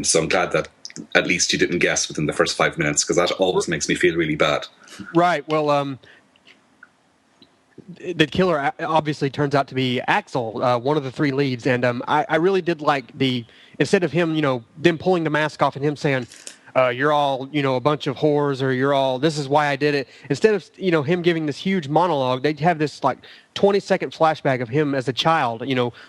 So I'm glad that at least you didn't guess within the first 5 minutes, because that always makes me feel really bad. Right, well, the killer obviously turns out to be Axel, one of the three leads, and I really did like instead of him, them pulling the mask off and him saying, you're all, a bunch of whores, or this is why I did it. Instead of, him giving this huge monologue, they'd have this 20-second flashback of him as a child,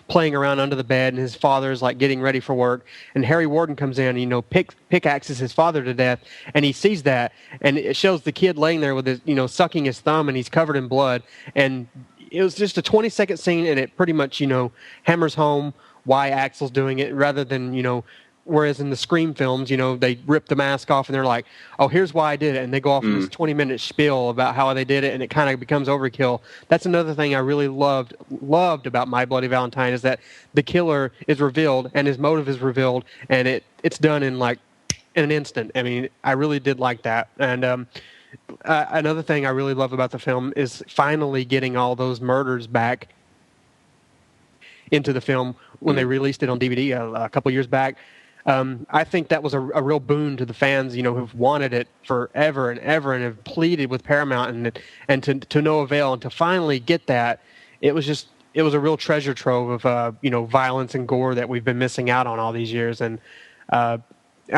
playing around under the bed, and his father's getting ready for work. And Harry Warden comes in, pickaxes his father to death, and he sees that, and it shows the kid laying there with his, sucking his thumb, and he's covered in blood. And it was just a 20-second scene, and it pretty much, hammers home why Axel's doing it, rather than, whereas in the Scream films, they rip the mask off and they're like, oh, here's why I did it. And they go off on this 20-minute spiel about how they did it, and it kind of becomes overkill. That's another thing I really loved about My Bloody Valentine, is that the killer is revealed and his motive is revealed, and it's done in an instant. I mean, I really did like that. And another thing I really love about the film is finally getting all those murders back into the film when they released it on DVD a couple years back. I think that was a real boon to the fans, who've wanted it forever and ever and have pleaded with Paramount and to no avail. And to finally get that, it was a real treasure trove of, violence and gore that we've been missing out on all these years. And, I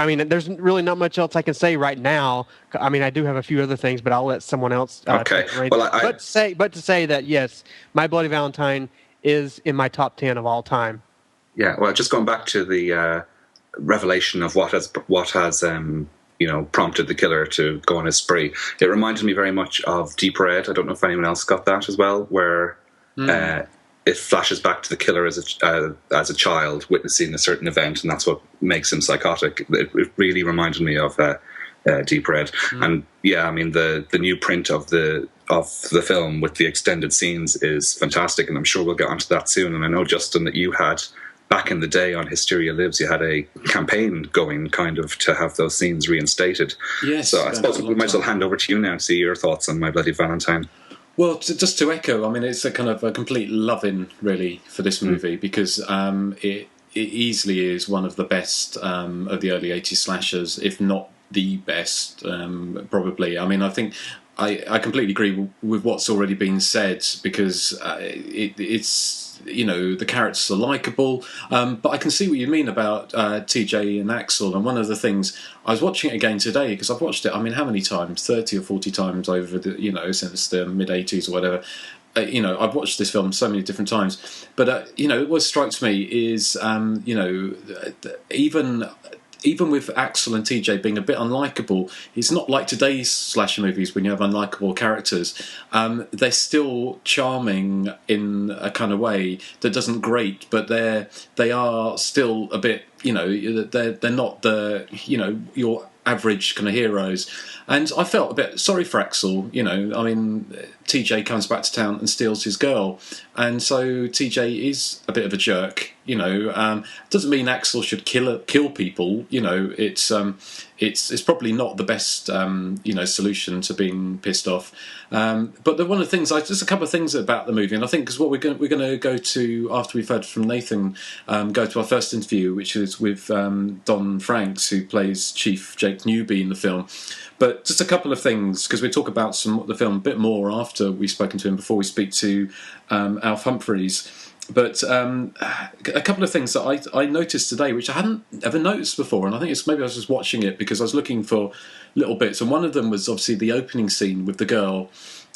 mean, there's really not much else I can say right now. I mean, I do have a few other things, but I'll let someone else. Okay. Well, but to say that, yes, My Bloody Valentine is in my top 10 of all time. Yeah. Well, just going back to the revelation of what has prompted the killer to go on his spree. It reminded me very much of Deep Red. I don't know if anyone else got that as well, where it flashes back to the killer as a child witnessing a certain event, and that's what makes him psychotic. It really reminded me of Deep Red. And yeah, I mean the new print of the film with the extended scenes is fantastic, and I'm sure we'll get onto that soon. And I know, Justin, that you had, back in the day on Hysteria Lives, you had a campaign going kind of to have those scenes reinstated. Yes. So I suppose we might as well hand over to you now to see your thoughts on My Bloody Valentine. Well, just to echo, I mean, it's a kind of a complete love-in, really, for this movie, because it easily is one of the best of the early 80s slashers, if not the best, probably. I mean, I think I completely agree with what's already been said, because it's... the characters are likeable, but I can see what you mean about TJ and Axel. And one of the things, I was watching it again today, because I've watched it, I mean, how many times? 30 or 40 times over the, since the mid-80s or whatever. I've watched this film so many different times. But, what strikes me is, even with Axel and TJ being a bit unlikable, it's not like today's slasher movies when you have unlikable characters. They're still charming in a kind of way that doesn't grate, but they are still a bit, they're not your average kind of heroes. And I felt a bit sorry for Axel, I mean, TJ comes back to town and steals his girl. And so TJ is a bit of a jerk, doesn't mean Axel should kill people, it's probably not the best, solution to being pissed off. But one of the things, just a couple of things about the movie, and I think because what we're going to go to after we've heard from Nathan, go to our first interview, which is with Don Franks, who plays Chief Jake Newby in the film. But just a couple of things, because we talk about the film a bit more after we've spoken to him, before we speak to Alf Humphreys. But a couple of things that I noticed today, which I hadn't ever noticed before, and I think it's maybe I was just watching it because I was looking for little bits, and one of them was obviously the opening scene with the girl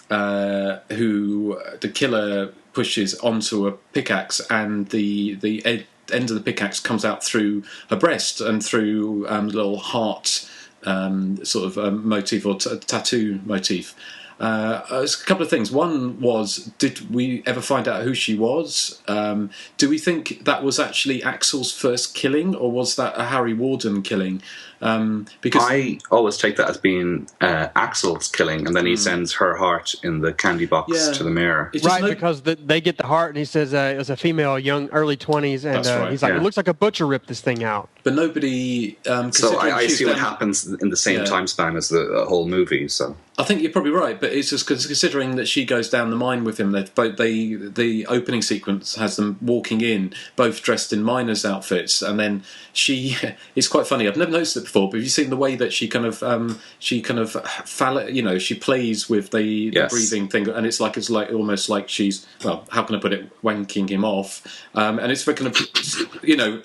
who the killer pushes onto a pickaxe, and the end of the pickaxe comes out through her breast and through a little heart motif or tattoo motif. There's a couple of things. One was, did we ever find out who she was? Do we think that was actually Axel's first killing, or was that a Harry Warden killing? Because I always take that as being Axel's killing, and then he sends her heart in the candy box to the mayor. Right, because they get the heart, and he says it was a female, young, early 20s, and Right, he's like, it looks like a butcher ripped this thing out. But nobody... so I assume it happens in the same time span as the whole movie, so... I think you're probably right, but it's just considering that she goes down the mine with him. The opening sequence has them walking in, both dressed in miners' outfits, and then she. It's quite funny. I've never noticed it before, but have you seen the way that she kind of she plays with the breathing thing, and it's like almost like she's, well, how can I put it, wanking him off, and it's very kind of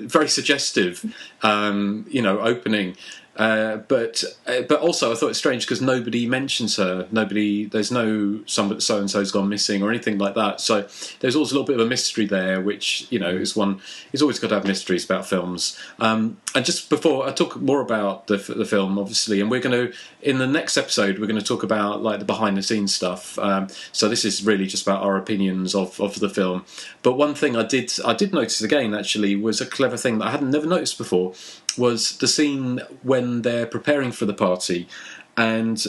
very suggestive, opening. But also I thought it's strange because nobody mentions her. There's no somebody so and so's gone missing or anything like that. So there's always a little bit of a mystery there, which is one. It's always got to have mysteries about films. And just before I talk more about the film, obviously, and we're going to in the next episode we're going to talk about like the behind the scenes stuff. So this is really just about our opinions of the film. But one thing I did notice again actually was a clever thing that I hadn't never noticed before. Was the scene when they're preparing for the party, and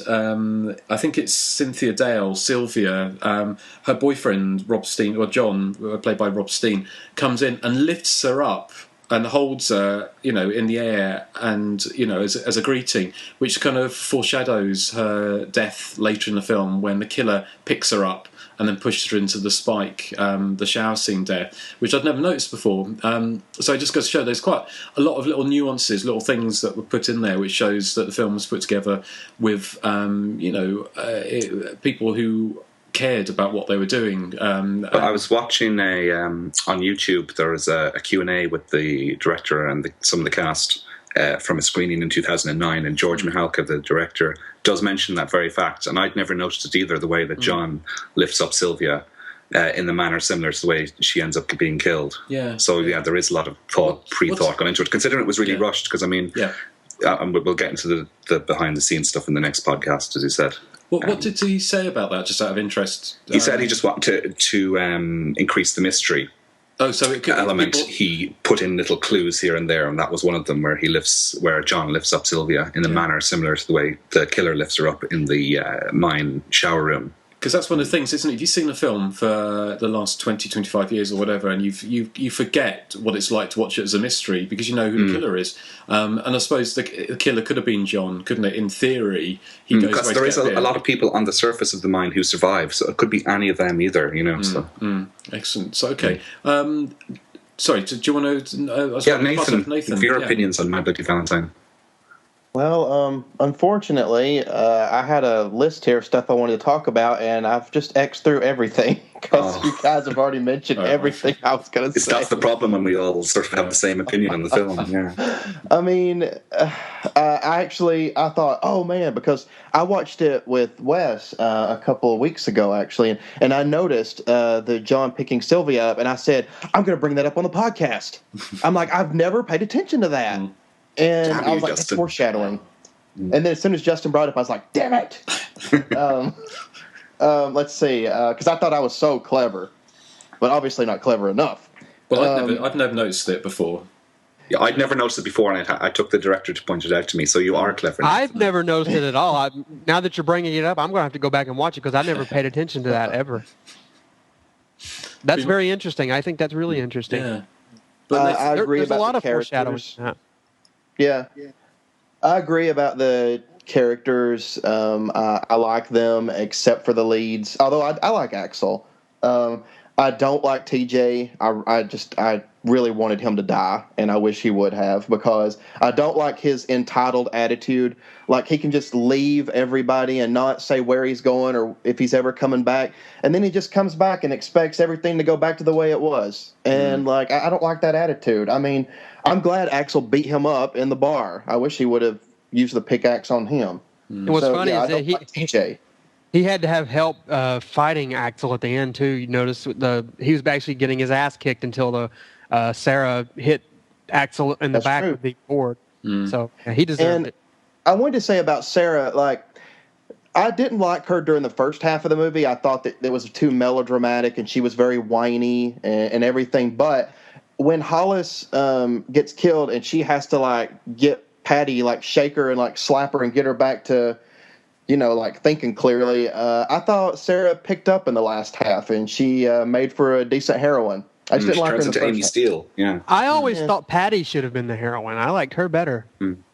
I think it's Sylvia, her boyfriend Rob Steen, or John, played by Rob Steen, comes in and lifts her up and holds her, in the air, and as a greeting, which kind of foreshadows her death later in the film when the killer picks her up and then pushes her into the spike, the shower scene death, which I'd never noticed before. So it just goes to show there's quite a lot of little nuances, little things that were put in there, which shows that the film was put together with, people who cared about what they were doing. But I was watching on YouTube, there was a Q&A with the director and some of the cast from a screening in 2009, and George Mihalka, the director, does mention that very fact, and I'd never noticed it either, the way that John lifts up Sylvia in the manner similar to the way she ends up being killed. Yeah. So there is a lot of pre-thought gone into it, considering it was really rushed, because and we'll get into the behind the scenes stuff in the next podcast, as you said. What did he say about that, just out of interest? He said he just wanted to increase the mystery. Oh, so it could element. He put in little clues here and there, and that was one of them, where John lifts up Sylvia in a manner similar to the way the killer lifts her up in the mine shower room. Because that's one of the things, isn't it? If you've seen a film for the last 20, 25 years or whatever, and you forget what it's like to watch it as a mystery because you know who the killer is. And I suppose the killer could have been John, couldn't it? In theory, he goes because there is a lot of people on the surface of the mine who survive, so it could be any of them either, Excellent. So, okay. Sorry, do you want to... Nathan, your opinions on My Bloody Valentine. Well, unfortunately, I had a list here of stuff I wanted to talk about, and I've just X'd through everything because you guys have already mentioned everything I was going to say. That's the problem when we all sort of have the same opinion on the film. Yeah. I mean, I thought, oh man, because I watched it with Wes a couple of weeks ago, actually, and I noticed the John picking Sylvia up, and I said, I'm going to bring that up on the podcast. I'm like, I've never paid attention to that. And I was like, it's foreshadowing. And then as soon as Justin brought it up, I was like, damn it. Let's see. Because I thought I was so clever. But obviously not clever enough. Well, I've never noticed it before. Yeah, I'd never noticed it before, and I took the director to point it out to me, so you are clever. I've never noticed it at all. Now that you're bringing it up, I'm going to have to go back and watch it because I never paid attention to that ever. That's very interesting. I think that's really interesting. Yeah. But I agree there's about a lot the of foreshadowing. Yeah, I agree about the characters. I like them except for the leads. Although I like Axel. I don't like TJ. I really wanted him to die, and I wish he would have, because I don't like his entitled attitude. Like, he can just leave everybody and not say where he's going or if he's ever coming back, and then he just comes back and expects everything to go back to the way it was. And I don't like that attitude. I mean, I'm glad Axel beat him up in the bar. I wish he would have used the pickaxe on him. What's funny is that TJ. He had to have help fighting Axel at the end too. You notice he was actually getting his ass kicked until Sarah hit Axel in the back of the board. So he deserved it. I wanted to say about Sarah, like, I didn't like her during the first half of the movie. I thought that it was too melodramatic and she was very whiny and everything. But when Hollis gets killed and she has to like get Patty, like shake her and like slap her and get her back to, like thinking clearly, I thought Sarah picked up in the last half and she made for a decent heroine. I just didn't like her in the first Amy half. Steele. Yeah. I always thought Patty should have been the heroine. I liked her better.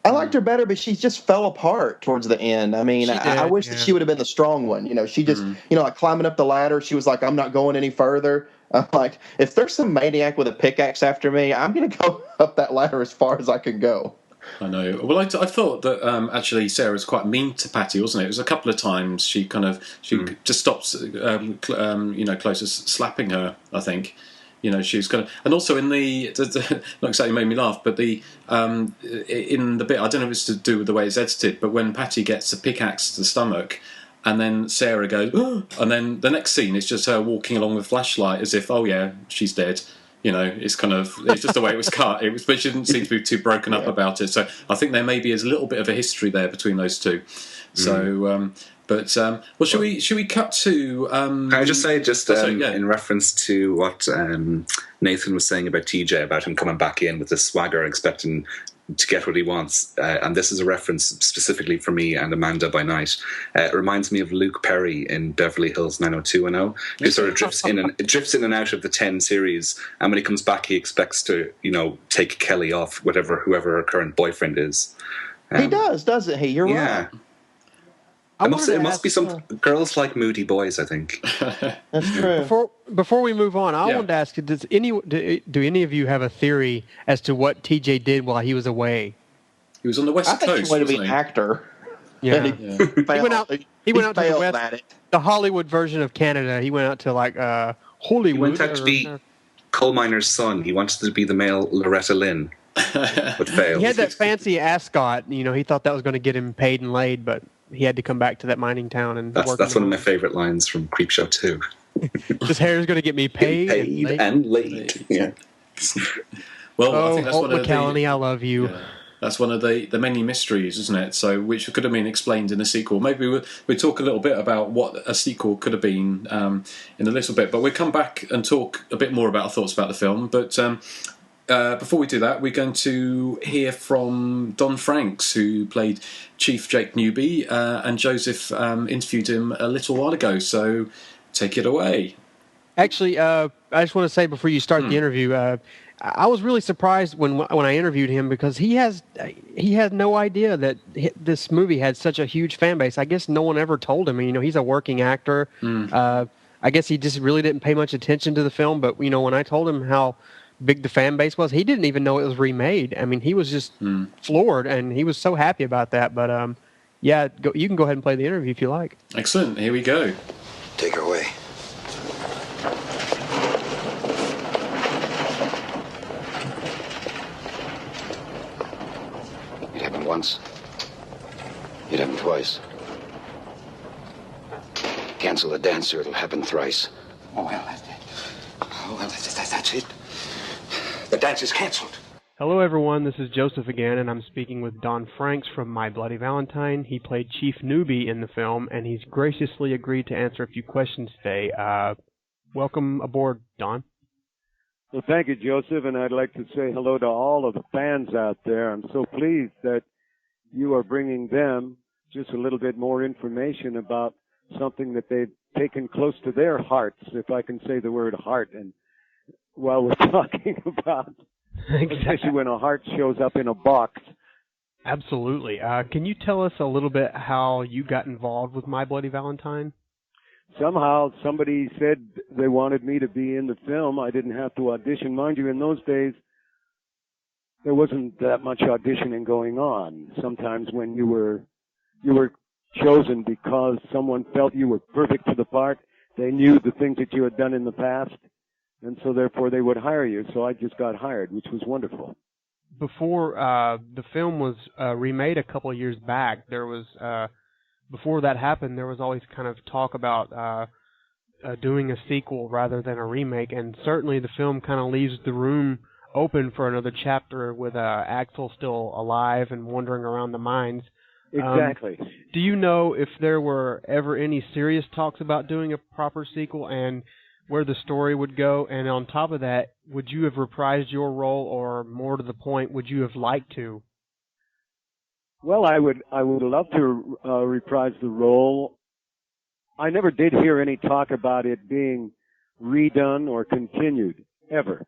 I liked her better, but she just fell apart towards the end. I mean, I wish that she would have been the strong one. She just, like climbing up the ladder, she was like, I'm not going any further. I'm like, if there's some maniac with a pickaxe after me, I'm going to go up that ladder as far as I can go. I know. Well, I thought that actually Sarah was quite mean to Patty, wasn't it? It was a couple of times she just stops, closer slapping her, I think. She was kind of, and also in the not exactly made me laugh, but in the bit, I don't know if it's to do with the way it's edited, but when Patty gets a pickaxe to the stomach, and then Sarah goes, oh, and then the next scene is just her walking along with a flashlight as if, oh yeah, she's dead. It's just the way it was cut. But she didn't seem to be too broken up about it. So I think there maybe is a little bit of a history there between those two. So. Should we cut to? Can I just say, in reference to what Nathan was saying about TJ, about him coming back in with the swagger, expecting to get what he wants, and this is a reference specifically for me and Amanda by night. It reminds me of Luke Perry in Beverly Hills 90210, who sort of drifts in and out of the 10 series, and when he comes back, he expects to, take Kelly off whoever her current boyfriend is. He does, doesn't he? You're right. It must be some girls like moody boys, I think. That's true. Before we move on, I wanted to ask you: do any of you have a theory as to what TJ did while he was away? He was on the West Coast. I think he wanted to be an actor. Yeah, he went out. He went out to the West, the Hollywood version of Canada. He went out to like Hollywood. He went out to be coal miner's son. He wanted to be the male Loretta Lynn, but failed. He had that fancy ascot. He thought that was going to get him paid and laid, but he had to come back to that mining town and work. That's one of my favorite lines from Creepshow 2. This hair is going to get me paid and laid. Yeah. Well, I think that's Holt one McCallany, I love you. Yeah. That's one of the many mysteries, isn't it? So, which could have been explained in a sequel. Maybe we'll talk a little bit about what a sequel could have been in a little bit. But we'll come back and talk a bit more about our thoughts about the film. But before we do that, we're going to hear from Don Franks, who played Chief Jake Newby, and Joseph interviewed him a little while ago. So take it away. Actually, I just want to say before you start the interview, I was really surprised when I interviewed him because he had no idea that this movie had such a huge fan base. I guess no one ever told him. He's a working actor. I guess he just really didn't pay much attention to the film. But when I told him how big the fan base was, he didn't even know it was remade. I mean, he was just floored, and he was so happy about that. But you can go ahead and play the interview if you like. Excellent. Here we go. Take her away. It happened once. It happened twice. Cancel the dance, or it'll happen thrice. That's it. The dance is canceled. Hello, everyone. This is Joseph again, and I'm speaking with Don Franks from My Bloody Valentine. He played Chief Newby in the film, and he's graciously agreed to answer a few questions today. Welcome aboard, Don. Well, thank you, Joseph, and I'd like to say hello to all of the fans out there. I'm so pleased that you are bringing them just a little bit more information about something that they've taken close to their hearts, if I can say the word heart, and while we're talking about, especially when a heart shows up in a box. Absolutely. Can you tell us a little bit how you got involved with My Bloody Valentine? Somehow somebody said they wanted me to be in the film. I didn't have to audition. Mind you, in those days, there wasn't that much auditioning going on. Sometimes when you were chosen because someone felt you were perfect for the part, they knew the things that you had done in the past, and so therefore they would hire you. So I just got hired, which was wonderful. Before the film was remade a couple of years back, there was before that happened, there was always kind of talk about doing a sequel rather than a remake, and certainly the film kind of leaves the room open for another chapter with Axel still alive and wandering around the mines. Exactly. Do you know if there were ever any serious talks about doing a proper sequel and where the story would go? And on top of that, would you have reprised your role, or more to the point, would you have liked to? Well, I would love to reprise the role. I never did hear any talk about it being redone or continued, ever.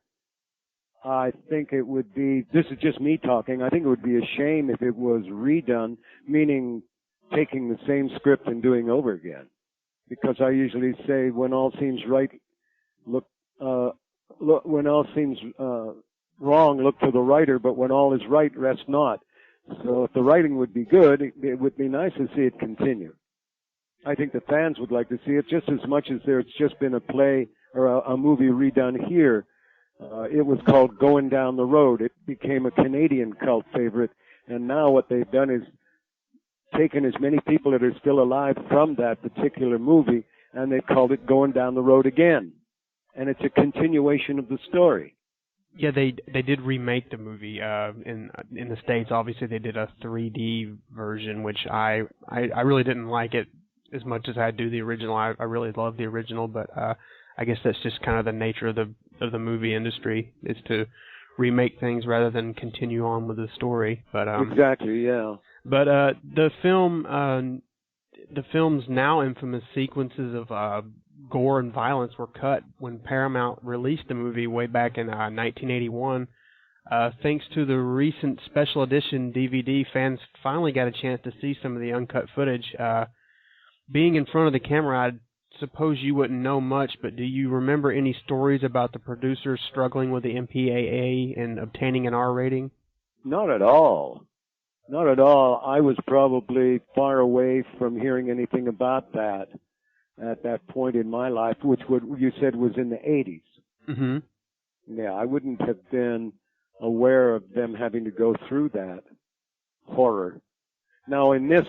I think it would be, this is just me talking, I think it would be a shame if it was redone, meaning taking the same script and doing over again. Because I usually say, when all seems right, when all seems wrong, look to the writer, but when all is right, rest not. So if the writing would be good, it would be nice to see it continue. I think the fans would like to see it just as much as there's just been a play or a movie redone here. It was called Going Down the Road. It became a Canadian cult favorite, and now what they've done is taken as many people that are still alive from that particular movie, and they've called it Going Down the Road Again. And it's a continuation of the story. Yeah, they did remake the movie in the States. Obviously, they did a 3D version, which I really didn't like it as much as I do the original. I really love the original, but I guess that's just kind of the nature of the movie industry, is to remake things rather than continue on with the story. But exactly, yeah. But the film's now infamous sequences of gore and violence were cut when Paramount released the movie way back in 1981. Thanks to the recent special edition DVD, fans finally got a chance to see some of the uncut footage. Being in front of the camera, I suppose you wouldn't know much, but do you remember any stories about the producers struggling with the MPAA and obtaining an R rating? Not at all. Not at all. I was probably far away from hearing anything about that at that point in my life, which you said was in the 80s. Mm-hmm. Yeah, I wouldn't have been aware of them having to go through that horror. Now, in this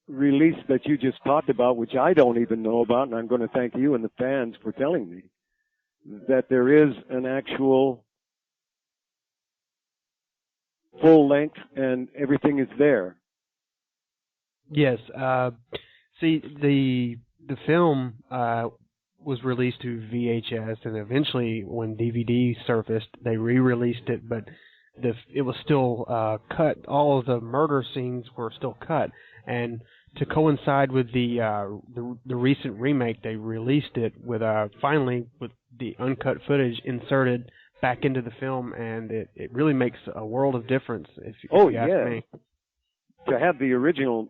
release that you just talked about, which I don't even know about, and I'm going to thank you and the fans for telling me, that there is an actual full length and everything is there. Yes. See, the film was released to VHS, and eventually, when DVD surfaced, they re-released it, but it was still cut. All of the murder scenes were still cut, and to coincide with the recent remake, they released it with finally with the uncut footage inserted back into the film, and it really makes a world of difference. If you ask me. To have the original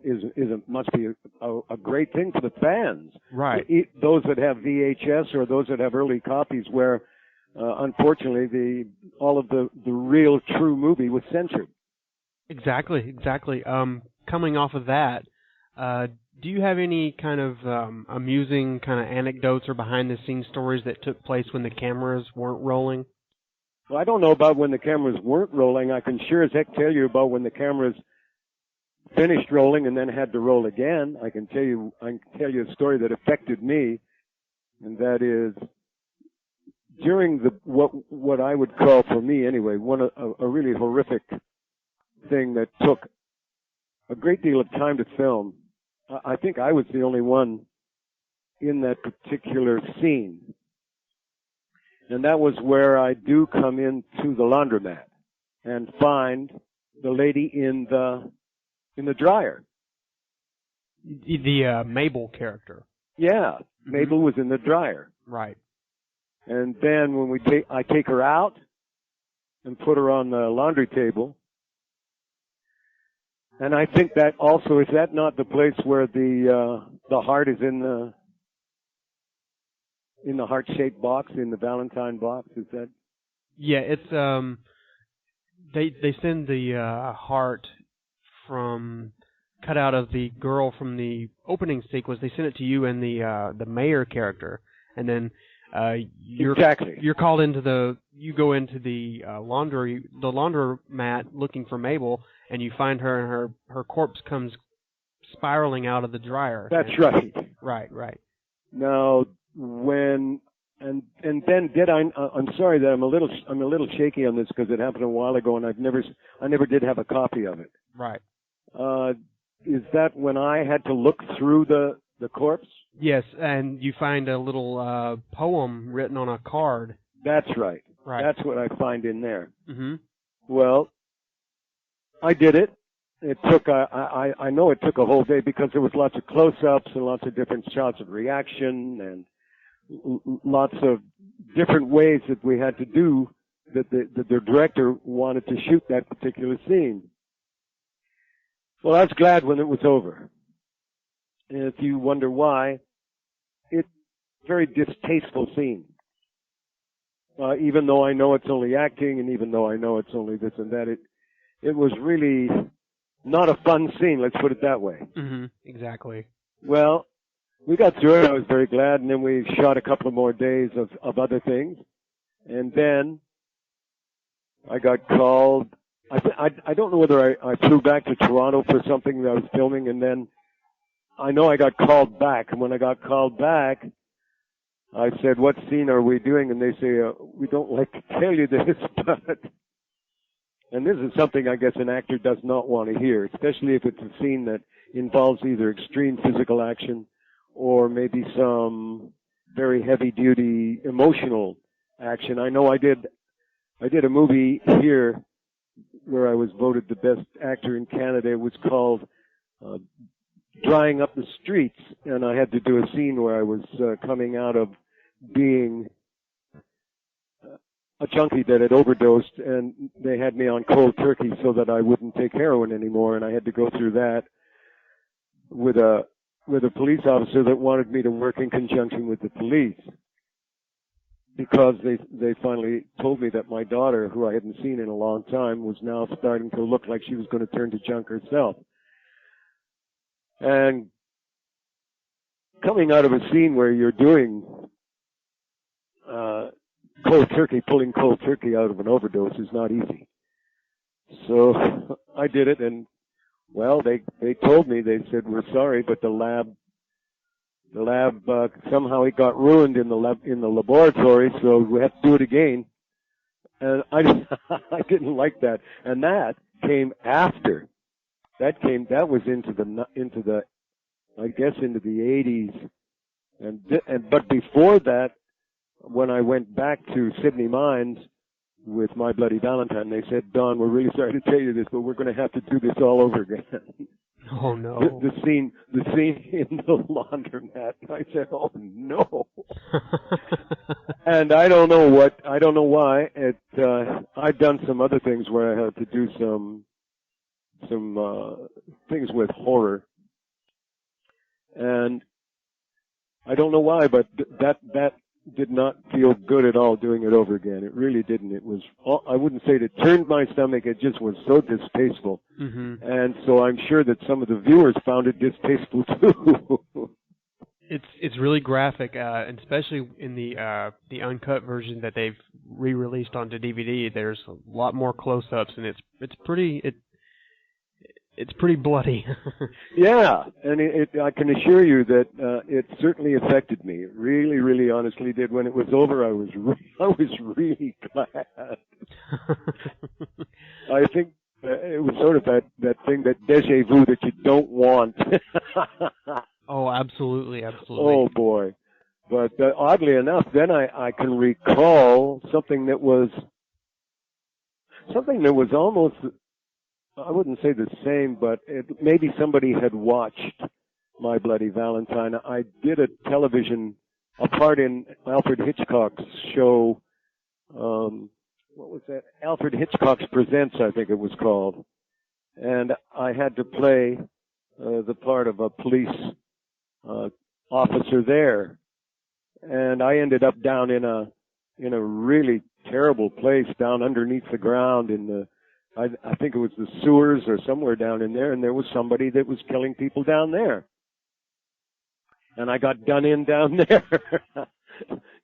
must be a great thing for the fans. Right. Those that have VHS or those that have early copies where, unfortunately, all of the real true movie was censored. Exactly. Coming off of that, do you have any kind of amusing kind of anecdotes or behind-the-scenes stories that took place when the cameras weren't rolling? Well, I don't know about when the cameras weren't rolling. I can sure as heck tell you about when the cameras finished rolling and then had to roll again. I can tell you a story that affected me, and that is during what I would call, for me anyway, a really horrific thing that took a great deal of time to film. I think I was the only one in that particular scene, and that was where I do come into the laundromat and find the lady in the dryer. The Mabel character. Yeah, mm-hmm. Mabel was in the dryer. Right. And then when I take her out and put her on the laundry table, and I think that also, is that not the place where the heart is in the heart-shaped box, in the Valentine box? Is that? Yeah, it's they send the heart from cut out of the girl from the opening sequence. They send it to you and the mayor character, and then you're called into you go into the laundromat looking for Mabel, and you find her, and her corpse comes spiraling out of the dryer. That's right. Right. Now, when and then I'm sorry that I'm a little shaky on this because it happened a while ago, and I never did have a copy of it. Right. Is that when I had to look through the corpse? Yes, and you find a little poem written on a card. That's right. Right. That's what I find in there. Mm-hmm. Well, I did it. It took, I know it took a whole day because there was lots of close-ups and lots of different shots of reaction and lots of different ways that we had to do that the director wanted to shoot that particular scene. Well, I was glad when it was over. And if you wonder why, it's a very distasteful scene. Even though I know it's only acting and even though I know it's only this and that, it was really not a fun scene, let's put it that way. Mm-hmm. Exactly. Well, we got through it. I was very glad, and then we shot a couple of more days of other things. And then I got called. I don't know whether I flew back to Toronto for something that I was filming, and then I know I got called back. And when I got called back, I said, "What scene are we doing?" And they say, "We don't like to tell you this, but..." And this is something I guess an actor does not want to hear, especially if it's a scene that involves either extreme physical action or maybe some very heavy-duty emotional action. I know I did a movie here where I was voted the best actor in Canada. It was called Drying Up the Streets, and I had to do a scene where I was coming out of being a junkie that had overdosed, and they had me on cold turkey so that I wouldn't take heroin anymore, and I had to go through that with a police officer that wanted me to work in conjunction with the police, because they finally told me that my daughter, who I hadn't seen in a long time, was now starting to look like she was going to turn to junk herself. And coming out of a scene where you're doing cold turkey, pulling cold turkey out of an overdose is not easy. So I did it, and well, they told me, they said, "We're sorry, but the lab somehow it got ruined in the laboratory, so we have to do it again." And I didn't like that, and that came after. That was into the I guess into the 80s, but before that, when I went back to Sydney Mines with My Bloody Valentine, they said, "Don, we're really sorry to tell you this, but we're going to have to do this all over again." Oh no! The scene in the laundromat. I said, "Oh no!" And I don't know why. I've done some other things where I had to do some things with horror, and I don't know why, but that did not feel good at all doing it over again. It really didn't. It was, I wouldn't say it turned my stomach, it just was so distasteful. Mm-hmm. And so I'm sure that some of the viewers found it distasteful too. It's really graphic, and especially in the uncut version that they've re-released onto DVD. There's a lot more close-ups, and it's pretty bloody. Yeah, and I can assure you that it certainly affected me. It really, really, honestly did. When it was over, I was really glad. I think it was sort of that thing, that déjà vu that you don't want. Oh, absolutely, absolutely. Oh boy! But oddly enough, then I can recall something that was almost, I wouldn't say the same, but maybe somebody had watched My Bloody Valentine. I did a part in Alfred Hitchcock's show, what was that? Alfred Hitchcock's Presents, I think it was called. And I had to play the part of a police officer there. And I ended up down in a really terrible place, down underneath the ground in the, I think it was the sewers or somewhere down in there, and there was somebody that was killing people down there. And I got done in down there.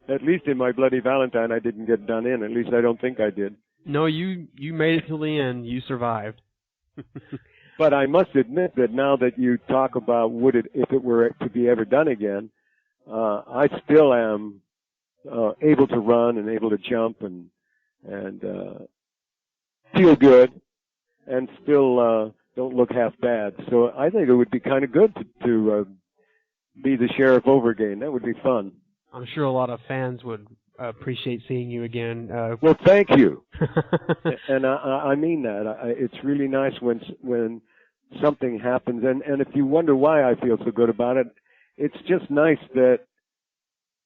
At least in My Bloody Valentine, I didn't get done in. At least I don't think I did. No, you made it till the end. You survived. But I must admit that now that you talk about if it were to be ever done again, I still am able to run and able to jump and feel good, and still don't look half bad. So I think it would be kind of good to be the sheriff over again. That would be fun. I'm sure a lot of fans would appreciate seeing you again. Well, thank you. And I mean that. It's really nice when something happens. And if you wonder why I feel so good about it, it's just nice that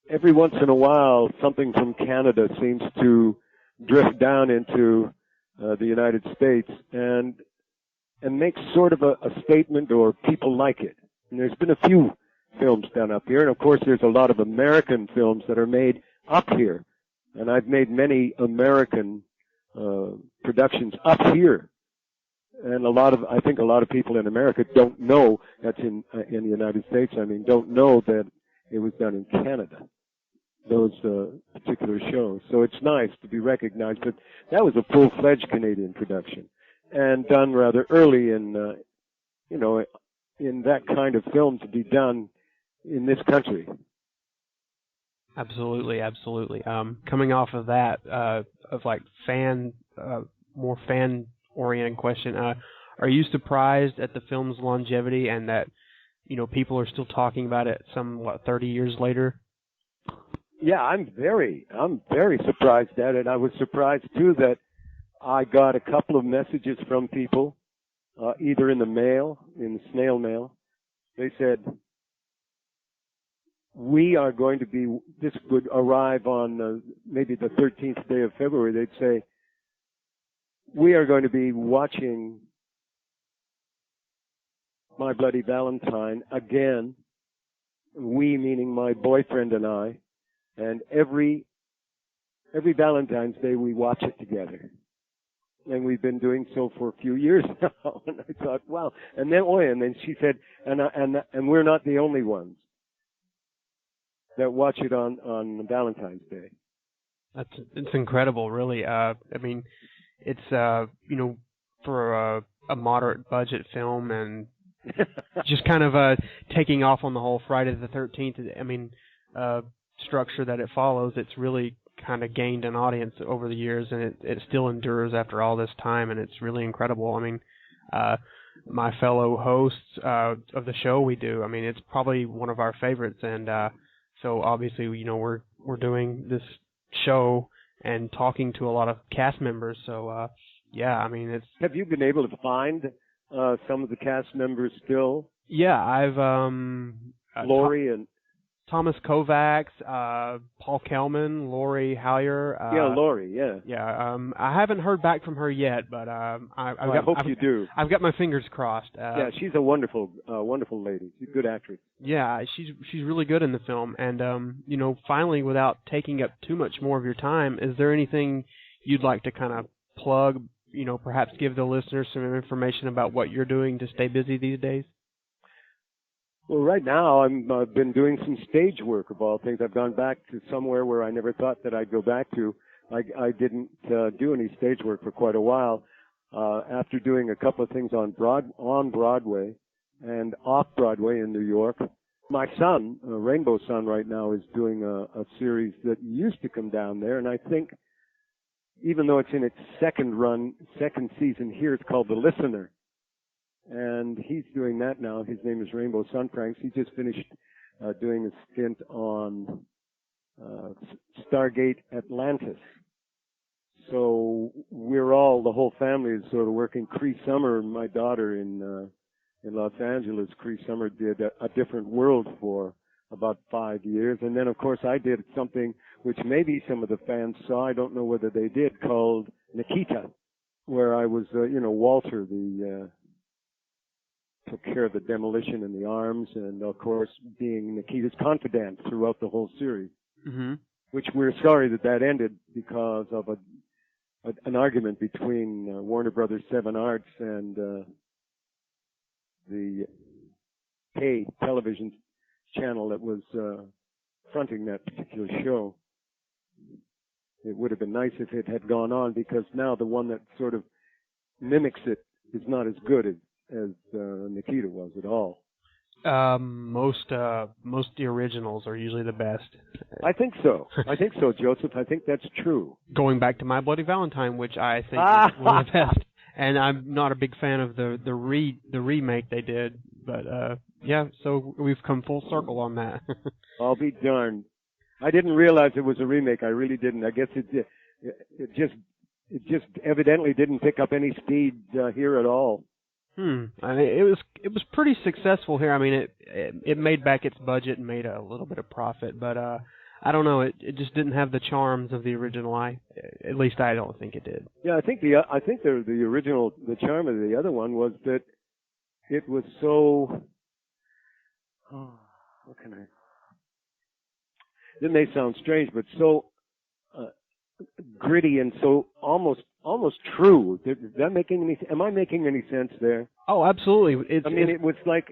every once in a while something from Canada seems to drift down into the United States and makes sort of a statement, or people like it. And there's been a few films done up here, and of course there's a lot of American films that are made up here. And I've made many American productions up here. And I think a lot of people in America don't know, that's in the United States, don't know that it was done in Canada, those particular shows. So it's nice to be recognized, but that was a full-fledged Canadian production, and done rather early in, in that kind of film to be done in this country. Absolutely, absolutely. Coming off of that, of like more fan-oriented question, are you surprised at the film's longevity and that, people are still talking about it 30 years later? Yeah, I'm very surprised at it. I was surprised too that I got a couple of messages from people, either in the mail, in the snail mail. They said, we are going to be, this would arrive on maybe the 13th day of February. They'd say, we are going to be watching My Bloody Valentine again. We, meaning my boyfriend and I. And every Valentine's Day we watch it together. And we've been doing so for a few years now. And I thought, wow. And then she said, and we're not the only ones that watch it on Valentine's Day. It's incredible, really. It's for a moderate budget film and just kind of taking off on the whole Friday the 13th. Structure that it follows, it's really kind of gained an audience over the years, and it still endures after all this time, and it's really incredible. My fellow hosts of the show we do, it's probably one of our favorites, and so obviously, we're doing this show and talking to a lot of cast members, so it's... Have you been able to find some of the cast members still? Yeah, I've... Lori and... Thomas Kovacs, Paul Kelman, Lori Hallier. Lori, yeah. Yeah, I haven't heard back from her yet, but I hope you do. I've got my fingers crossed. Yeah, she's a wonderful lady. She's a good actress. Yeah, she's really good in the film. And, finally, without taking up too much more of your time, is there anything you'd like to kind of plug, perhaps give the listeners some information about what you're doing to stay busy these days? Well, right now I've been doing some stage work, of all things. I've gone back to somewhere where I never thought that I'd go back to. I didn't do any stage work for quite a while. After doing a couple of things on Broadway and off Broadway in New York. My son, Rainbow Son, right now is doing a series that used to come down there, and I think even though it's in its second season here, it's called The Listener. And he's doing that now. His name is Rainbow Sun Pranks. He just finished doing a stint on Stargate Atlantis. So the whole family is sort of working. Cree Summer, my daughter in Los Angeles, Cree Summer did a Different World for about 5 years. And then, of course, I did something which maybe some of the fans saw. I don't know whether they did, called Nikita, where I was, Walter, took care of the demolition and the arms, and of course being Nikita's confidant throughout the whole series. Mm-hmm. Which we're sorry that ended because of an argument between Warner Brothers 7 Arts and the pay television channel that was fronting that particular show. It would have been nice if it had gone on, because now the one that sort of mimics it is not as good as Nikita was at all. Most the originals are usually the best. I think so, Joseph. I think that's true. Going back to My Bloody Valentine, which I think is one of the best. and I'm not a big fan of the remake they did. But yeah, so we've come full circle on that. I'll be darned. I didn't realize it was a remake. I really didn't. I guess it just evidently didn't pick up any speed here at all. I mean, it was pretty successful here. I mean, it made back its budget and made a little bit of profit, but I don't know. It just didn't have the charms of the original. At least I don't think it did. Yeah, I think the original, the charm of the other one was that it was so. Oh, what can I? It may sound strange, but so gritty and so almost true. Is that making any? Am I making any sense there? Oh, absolutely. It was like,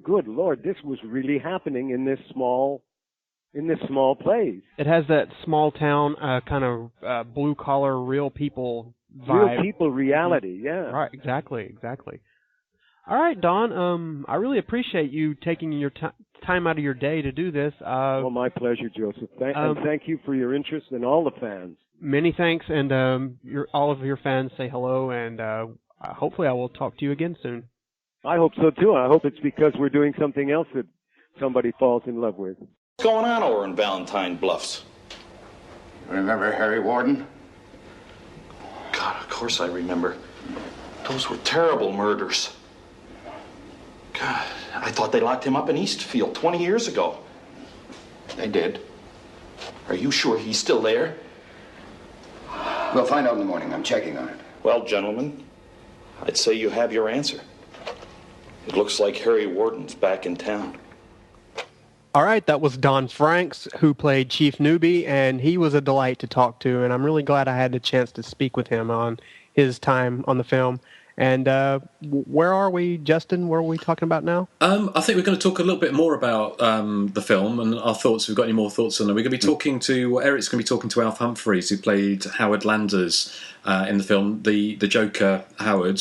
good Lord, this was really happening in this small place. It has that small town kind of blue collar, real people vibe. Real people reality, yeah. Right, exactly. All right, Don. I really appreciate you taking your time out of your day to do this. Well, my pleasure, Joseph. And thank you for your interest and all the fans. Many thanks, and all of your fans say hello, and hopefully I will talk to you again soon. I hope so too. I hope it's because we're doing something else that somebody falls in love with. What's going on over in Valentine Bluffs? Remember Harry Warden? God, of course I remember. Those were terrible murders. God, I thought they locked him up in Eastfield 20 years ago. They did. Are you sure he's still there? We'll find out in the morning. I'm checking on it. Well, gentlemen, I'd say you have your answer. It looks like Harry Warden's back in town. All right, that was Don Franks, who played Chief Newby, and he was a delight to talk to, and I'm really glad I had the chance to speak with him on his time on the film. And where are we, Justin? What are we talking about now? I think we're going to talk a little bit more about the film and our thoughts. If we've got any more thoughts on it. We're going to be talking to Eric's going to be talking to Alf Humphreys, who played Howard Landers in the film, the Joker Howard.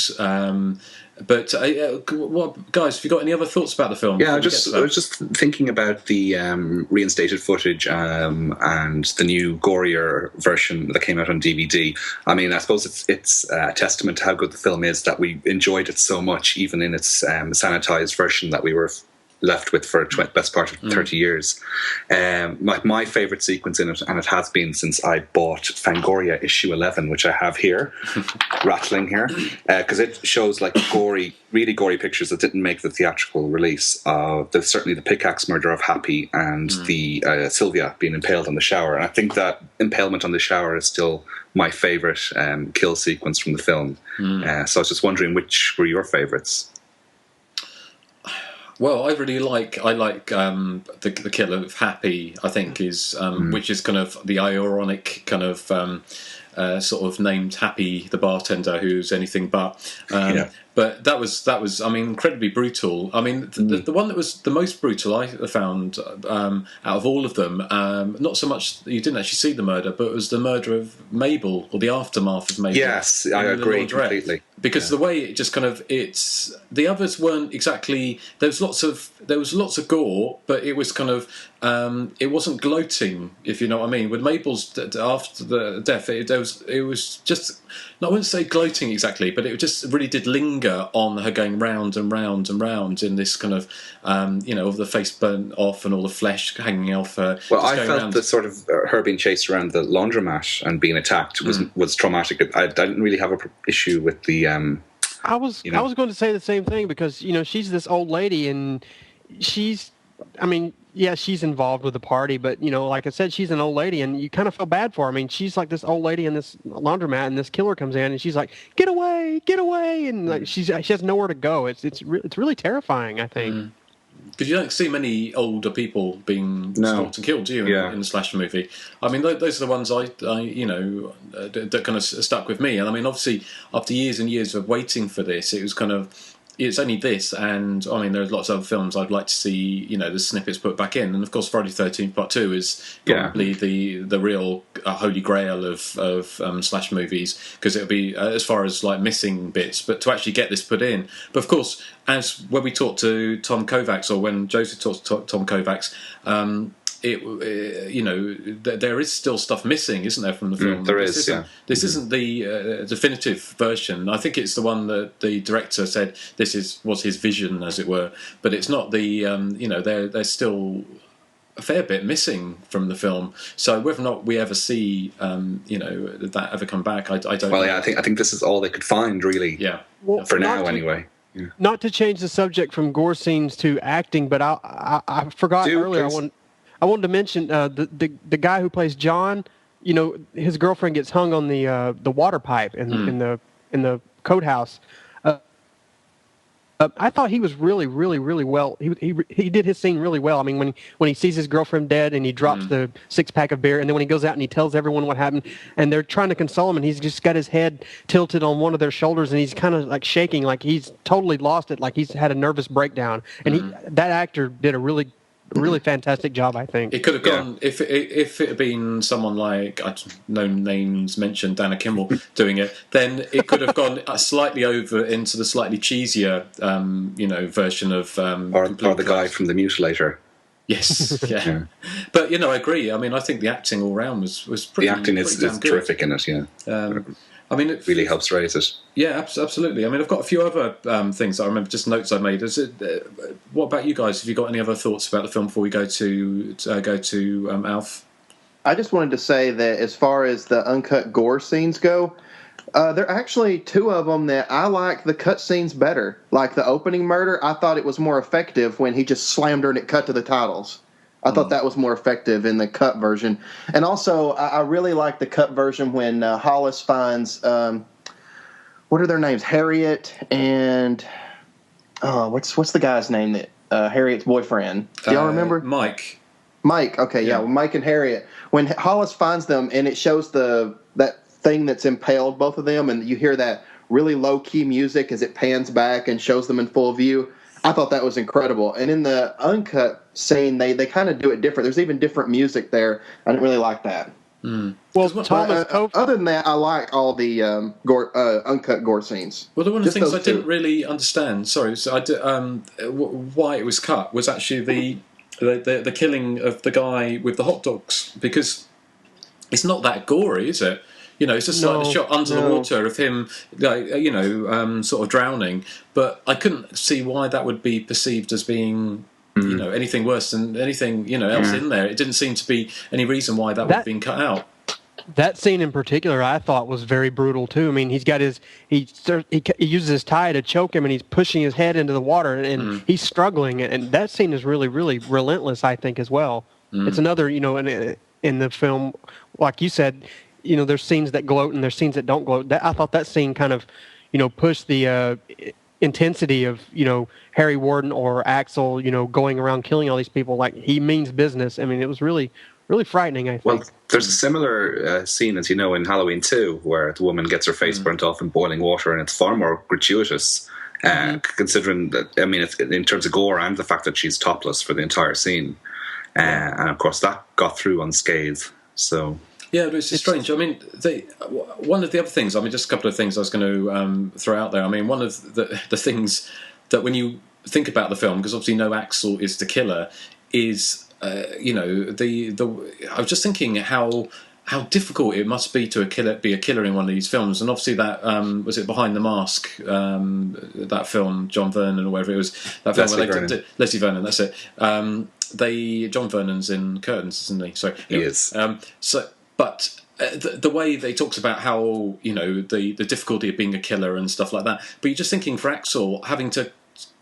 But guys, have you got any other thoughts about the film? Yeah, I was just thinking about the reinstated footage and the new gorier version that came out on DVD. I mean, I suppose it's a testament to how good the film is that we enjoyed it so much, even in its sanitized version that we were left with for the best part of 30 years. My favourite sequence in it, and it has been since I bought Fangoria issue 11, which I have here, rattling here, because it shows like really gory pictures that didn't make the theatrical release. There's certainly the pickaxe murder of Happy and the Sylvia being impaled on the shower. And I think that impalement on the shower is still my favourite kill sequence from the film. So I was just wondering, which were your favourites? Well, I like the kill of Happy. I think is which is kind of the ironic kind of sort of named Happy the bartender who's anything but. But that was I mean, incredibly brutal. I mean, the one that was the most brutal I found out of all of them, not so much you didn't actually see the murder, but it was the murder of Mabel, or the aftermath of Mabel. Yes, I agree completely. Because the way it just kind of the others weren't exactly. There was lots of gore, but it was kind of it wasn't gloating, if you know what I mean. With Mabel's after the death, it was just. I wouldn't say gloating exactly, but it just really did linger on her going round and round and round in this kind of, of the face burnt off and all the flesh hanging off her. Well, I felt the sort of her being chased around the laundromat and being attacked was traumatic. I didn't really have an issue with the. I was going to say the same thing because she's this old lady and she's involved with the party, but like I said, she's an old lady, and you kind of feel bad for her. I mean, she's like this old lady in this laundromat, and this killer comes in, and she's like, "Get away, get away!" And like she has nowhere to go. It's really terrifying, I think. Because you don't see many older people being stalked and killed, do you? In the slasher movie. I mean, those are the ones that kind of stuck with me. And I mean, obviously, after years and years of waiting for this, it was kind of. It's only this, and I mean, there's lots of other films I'd like to see, the snippets put back in, and of course, Friday the 13th Part 2 is probably the real holy grail of slash movies, because it'll be as far as like missing bits, but to actually get this put in. But of course, as when we talked to Tom Kovacs, or when Joseph talked to Tom Kovacs, there is still stuff missing, isn't there, from the film? There is, yeah. This isn't the definitive version. I think it's the one that the director said was his vision, as it were. But it's not the, there's still a fair bit missing from the film. So whether or not we ever see, that ever come back, I don't know. Well, yeah, I think this is all they could find, really. Yeah. Well, for now, anyway. Yeah. Not to change the subject from gore scenes to acting, but I forgot earlier. I wanted to mention the guy who plays John. His girlfriend gets hung on the water pipe in the coat house. I thought he was really, really, really well. He did his scene really well. I mean, when he sees his girlfriend dead and he drops the 6-pack of beer, and then when he goes out and he tells everyone what happened, and they're trying to console him, and he's just got his head tilted on one of their shoulders, and he's kind of like shaking, like he's totally lost it, like he's had a nervous breakdown. And that actor did a really fantastic job, I think. It could have gone if it had been someone like, no names mentioned, Dana Kimmel doing it. Then it could have gone slightly over into the slightly cheesier, version of or the guy from The Mutilator. Yes, yeah. But I agree. I mean, I think the acting all round was pretty. The acting is terrific in it. Yeah. I mean, it really helps raise it. Yeah, absolutely. I mean, I've got a few other things that I remember, just notes I made. What about you guys? Have you got any other thoughts about the film before we go to Alf? I just wanted to say that as far as the uncut gore scenes go, there are actually 2 of them that I like the cut scenes better. Like the opening murder, I thought it was more effective when he just slammed her and it cut to the titles. I thought that was more effective in the cut version. And also, I really like the cut version when Hollis finds, what are their names? Harriet and, what's the guy's name that Harriet's boyfriend? Do y'all remember? Mike. Mike, okay, yeah. Well, Mike and Harriet. When Hollis finds them and it shows that thing that's impaled both of them, and you hear that really low-key music as it pans back and shows them in full view, I thought that was incredible. And in the uncut scene, they kind of do it different. There's even different music there. I didn't really like that. Well, Thomas, other than that, I like all the uncut gore scenes. Well, one of the things I didn't really understand, why it was cut was actually the killing of the guy with the hot dogs, because it's not that gory, is it? It's just like a shot under the water of him, sort of drowning. But I couldn't see why that would be perceived as being, anything worse than anything, else in there. It didn't seem to be any reason why that would have been cut out. That scene in particular, I thought, was very brutal too. I mean, he uses his tie to choke him, and he's pushing his head into the water, and he's struggling. And that scene is really, really relentless, I think, as well. It's another, in the film, like you said. There's scenes that gloat and there's scenes that don't gloat. I thought that scene kind of, pushed the intensity of, Harry Warden or Axel, going around killing all these people like he means business. I mean, it was really, really frightening, I think. Well, there's a similar scene, as you know, in Halloween 2, where the woman gets her face burnt off in boiling water, and it's far more gratuitous, considering that, I mean, it's, in terms of gore and the fact that she's topless for the entire scene. And, of course, that got through unscathed, so... Yeah, but it's strange. I mean, one of the other things, just a couple of things I was going to throw out there. I mean, one of the things that when you think about the film, because obviously no Axel is the killer, is, I was just thinking how difficult it must be to be a killer in one of these films. And obviously that, was it Behind the Mask, that film, John Vernon or whatever it was, that film Leslie Vernon, that's it. John Vernon's in Curtains, isn't he? So he is. But the way they talks about how, the difficulty of being a killer and stuff like that. But you're just thinking for Axel, having to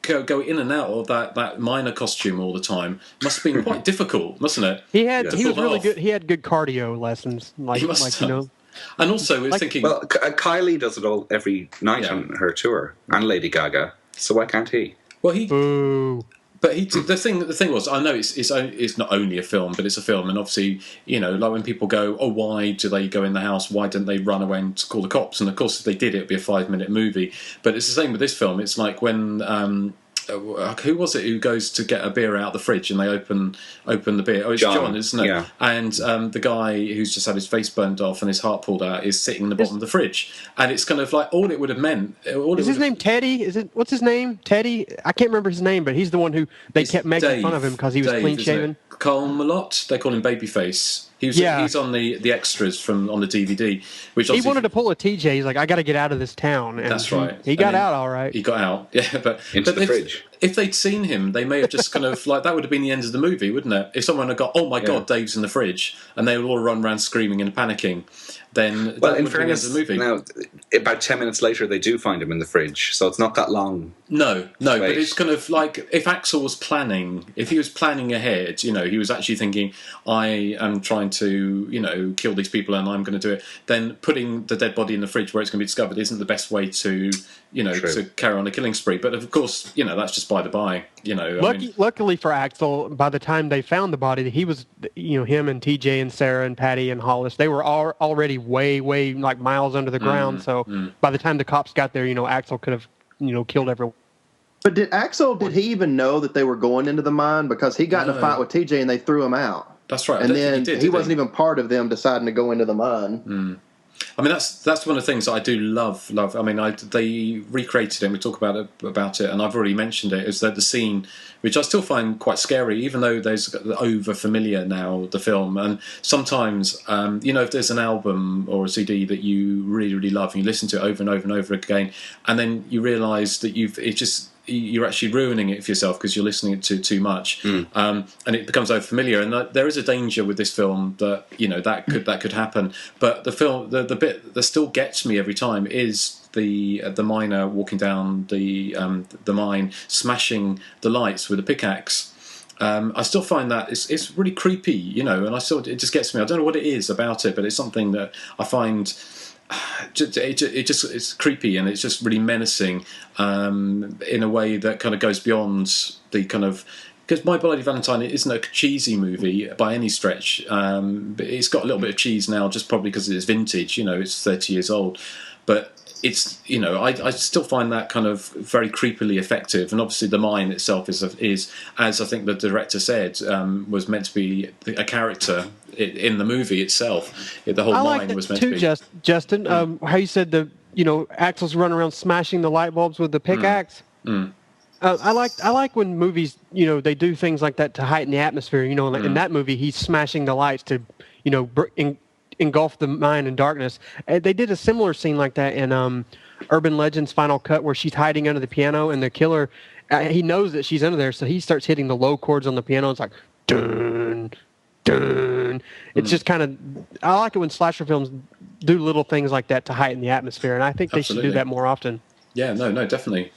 go in and out of that minor costume all the time must have been quite difficult, mustn't it? He was really good. He had good cardio lessons, And also, we're thinking. Well, Kylie does it all every night on her tour, and Lady Gaga. So why can't he? Well, Boo. But the thing was, I know it's not only a film, but it's a film, and obviously, like when people go, oh, why do they go in the house? Why didn't they run away and call the cops? And of course, if they did, it'd be a 5-minute movie. But it's the same with this film. It's like when who was it who goes to get a beer out the fridge and they open the beer? Oh, it's John, isn't it? Yeah. And the guy who's just had his face burned off and his heart pulled out is sitting in the bottom of the fridge, and it's kind of like all it would have meant. Is his name Teddy? What's his name? Teddy? I can't remember his name, but he's the one who they kept making fun of him because he was clean shaven. Carl Malott, they call him Babyface. He's on the extras on the DVD. Which he wanted to pull a TJ. He's like, I got to get out of this town. And that's right. He got out all right. He got out, yeah. But into the fridge. If they'd seen him, they may have just kind of like that would have been the end of the movie, wouldn't it? If someone had got, oh my god, Dave's in the fridge, and they would all run around screaming and panicking, then well, that in would have been the end of the movie. Now, about 10 minutes later, they do find him in the fridge, so it's not that long. No, but it's kind of like if Axel was planning, if he was planning ahead, he was actually thinking, I am trying to, kill these people and I'm going to do it, then putting the dead body in the fridge where it's going to be discovered isn't the best way to, to carry on a killing spree. But of course, that's just by the by, Luckily for Axel, by the time they found the body, he was, him and TJ and Sarah and Patty and Hollis, they were already way, way like miles under the ground. So by the time the cops got there, Axel could have, killed everyone. But did he even know that they were going into the mine? Because he got in a fight with TJ and they threw him out. That's right. And then he wasn't even part of them deciding to go into the mine. I mean, that's one of the things I do love. I mean, they recreated it, and we talk about it, and I've already mentioned it, is that the scene, which I still find quite scary, even though there's over familiar now, the film. And sometimes, if there's an album or a CD that you really, really love, and you listen to it over and over and over again, and then you realise that you're actually ruining it for yourself because you're listening to it too much, and it becomes over familiar. And there is a danger with this film that that could happen. But the film, the bit that still gets me every time is the miner walking down the mine, smashing the lights with a pickaxe. I still find that it's really creepy, and it just gets me. I don't know what it is about it, but it's something that I find. It's creepy and it's just really menacing in a way that kind of goes beyond the kind of, because My Bloody Valentine isn't a cheesy movie by any stretch, but it's got a little bit of cheese now just probably because it's vintage, it's 30 years old, but it's I still find that kind of very creepily effective. And obviously the mine itself is as I think the director said, was meant to be a character in the movie itself. The whole mine was meant to be. Justin, how you said Axel's running around smashing the light bulbs with the pickaxe. I like when movies they do things like that to heighten the atmosphere. In that movie he's smashing the lights to engulf the mine in darkness. They did a similar scene like that in Urban Legends Final Cut, where she's hiding under the piano and the killer, he knows that she's under there, so he starts hitting the low chords on the piano. It's like dun dun. It's just kind of, I like it when slasher films do little things like that to heighten the atmosphere, and I think they should do that more often. Yeah, no, definitely.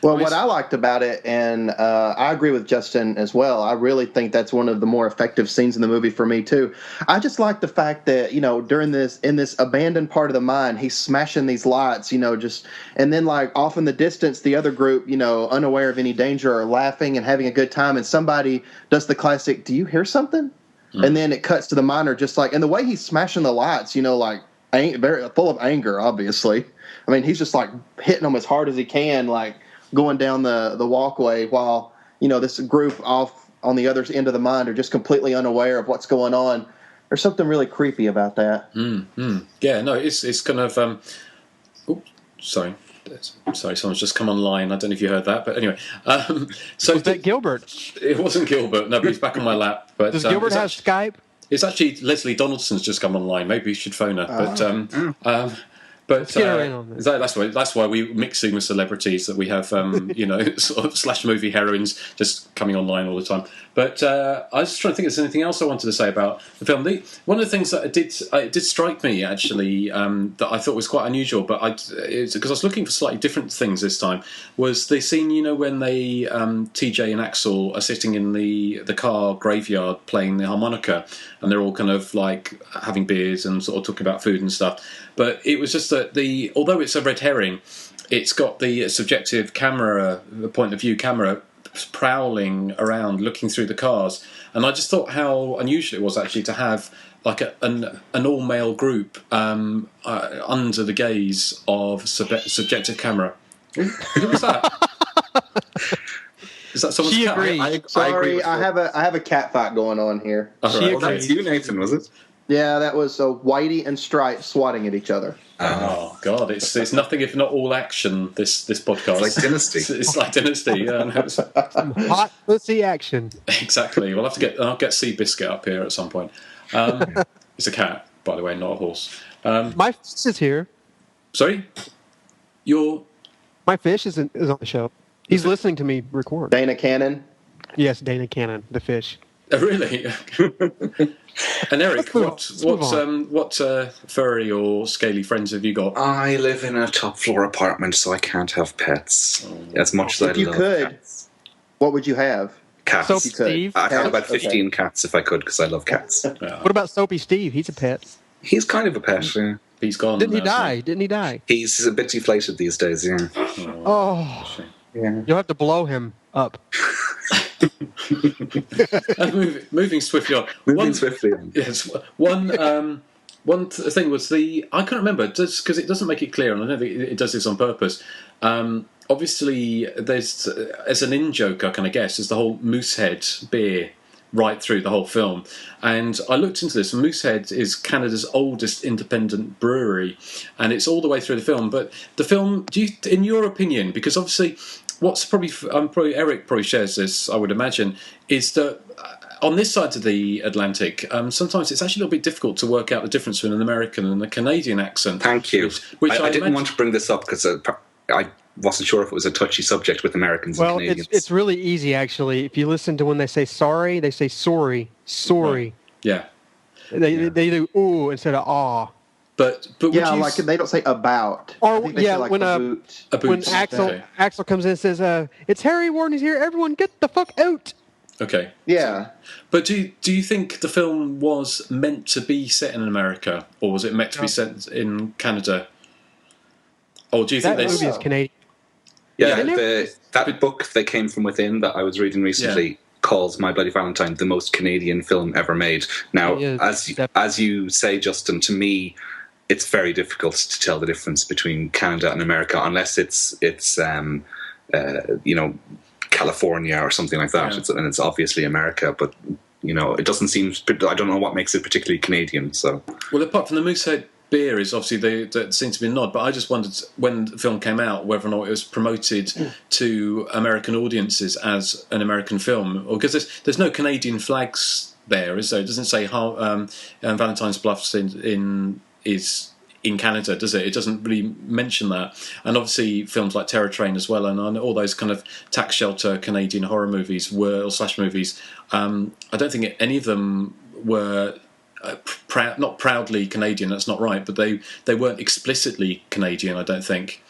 Well, what I liked about it, and I agree with Justin as well, I really think that's one of the more effective scenes in the movie for me, too. I just like the fact that, in this abandoned part of the mine, he's smashing these lights, and then, like, off in the distance, the other group, unaware of any danger, are laughing and having a good time, and somebody does the classic, do you hear something? And then it cuts to the miner, just like, and the way he's smashing the lights, very full of anger, obviously. I mean, he's just like hitting them as hard as he can, like going down the walkway while, this group off on the other end of the mine are just completely unaware of what's going on. There's something really creepy about that. Yeah, no, it's kind of, sorry, someone's just come online. I don't know if you heard that, but anyway. So was that Gilbert? It wasn't Gilbert. No, but he's back on my lap. But does Gilbert have Skype? It's actually Leslie Donaldson's just come online. Maybe you should phone her. But that's why we mixing with celebrities, that we have sort of slash movie heroines just coming online all the time. But I was just trying to think if there's anything else I wanted to say about the film. One of the things that it did strike me actually, that I thought was quite unusual, but because I was looking for slightly different things this time, was the scene when they TJ and Axel are sitting in the car graveyard playing the harmonica, and they're all kind of like having beers and sort of talking about food and stuff. But it was just that although it's a red herring, it's got the subjective camera, the point of view camera, prowling around, looking through the cars, and I just thought how unusual it was actually to have like an all-male group under the gaze of subjective camera. Who was that? Is that someone's She cat? agrees. Sorry, I have a cat fight going on here. Well, that's you, Nathan, was it? Yeah, that was Whitey and Stripe swatting at each other. Oh God, it's nothing if not all action. This podcast. It's like Dynasty. It's like Dynasty. Yeah, no, Hot pussy action. exactly. I'll get Seabiscuit up here at some point. It's a cat, by the way, not a horse. My fish is here. Sorry, my fish is on the show. He's listening to me record. Dana Cannon. Yes, Dana Cannon, the fish. Oh, really? And Eric, what furry or scaly friends have you got? I live in a top floor apartment, so I can't have pets. As much as I love cats. What would you have? Cats. Soapy Steve? I'd have about 15 cats if I could, because I love cats. What about Soapy Steve? He's a pet. He's kind of a pet, yeah. He's gone. Didn't he die? He's a bit deflated these days, yeah. Oh. Yeah. You'll have to blow him up. Moving swiftly on. Yes, one thing was I can't remember, just because it doesn't make it clear, and I don't think it does this on purpose. Obviously, there's as an in-joke, I kind of guess, is the whole Moosehead beer right through the whole film. And I looked into this, and Moosehead is Canada's oldest independent brewery, and it's all the way through the film. But the film, in your opinion, because obviously what's probably Erik probably shares this, I would imagine, is that on this side of the Atlantic, sometimes it's actually a little bit difficult to work out the difference between an American and a Canadian accent. Thank you. Which I didn't want to bring this up because I wasn't sure if it was a touchy subject with Americans and Canadians. Well, it's really easy, actually. If you listen to when they say sorry, they say sorry. Sorry. Yeah. They do ooh instead of ah. But yeah, like they don't say about. Or yeah, like when Axel comes in and says, "It's Harry Warden. He's here. Everyone, get the fuck out." Okay. Yeah. But do you think the film was meant to be set in America, or was it meant to be set in Canada? Or do you think that movie is Canadian? Yeah, that book, They Came From Within, that I was reading recently, calls My Bloody Valentine the most Canadian film ever made. Now, as you say, Justin, to me, it's very difficult to tell the difference between Canada and America unless it's California or something like that, and it's obviously America. But it doesn't seem. I don't know what makes it particularly Canadian. So, well, apart from the Moosehead beer, is obviously that seems to be a nod. But I just wondered when the film came out whether or not it was promoted to American audiences as an American film, or because there's no Canadian flags there, is there? It doesn't say how Valentine's Bluffs is in Canada, does it? It doesn't really mention that. And obviously films like Terror Train as well, and all those kind of tax shelter Canadian horror movies or slash movies, I don't think any of them were not proudly Canadian, that's not right, but they weren't explicitly Canadian, I don't think.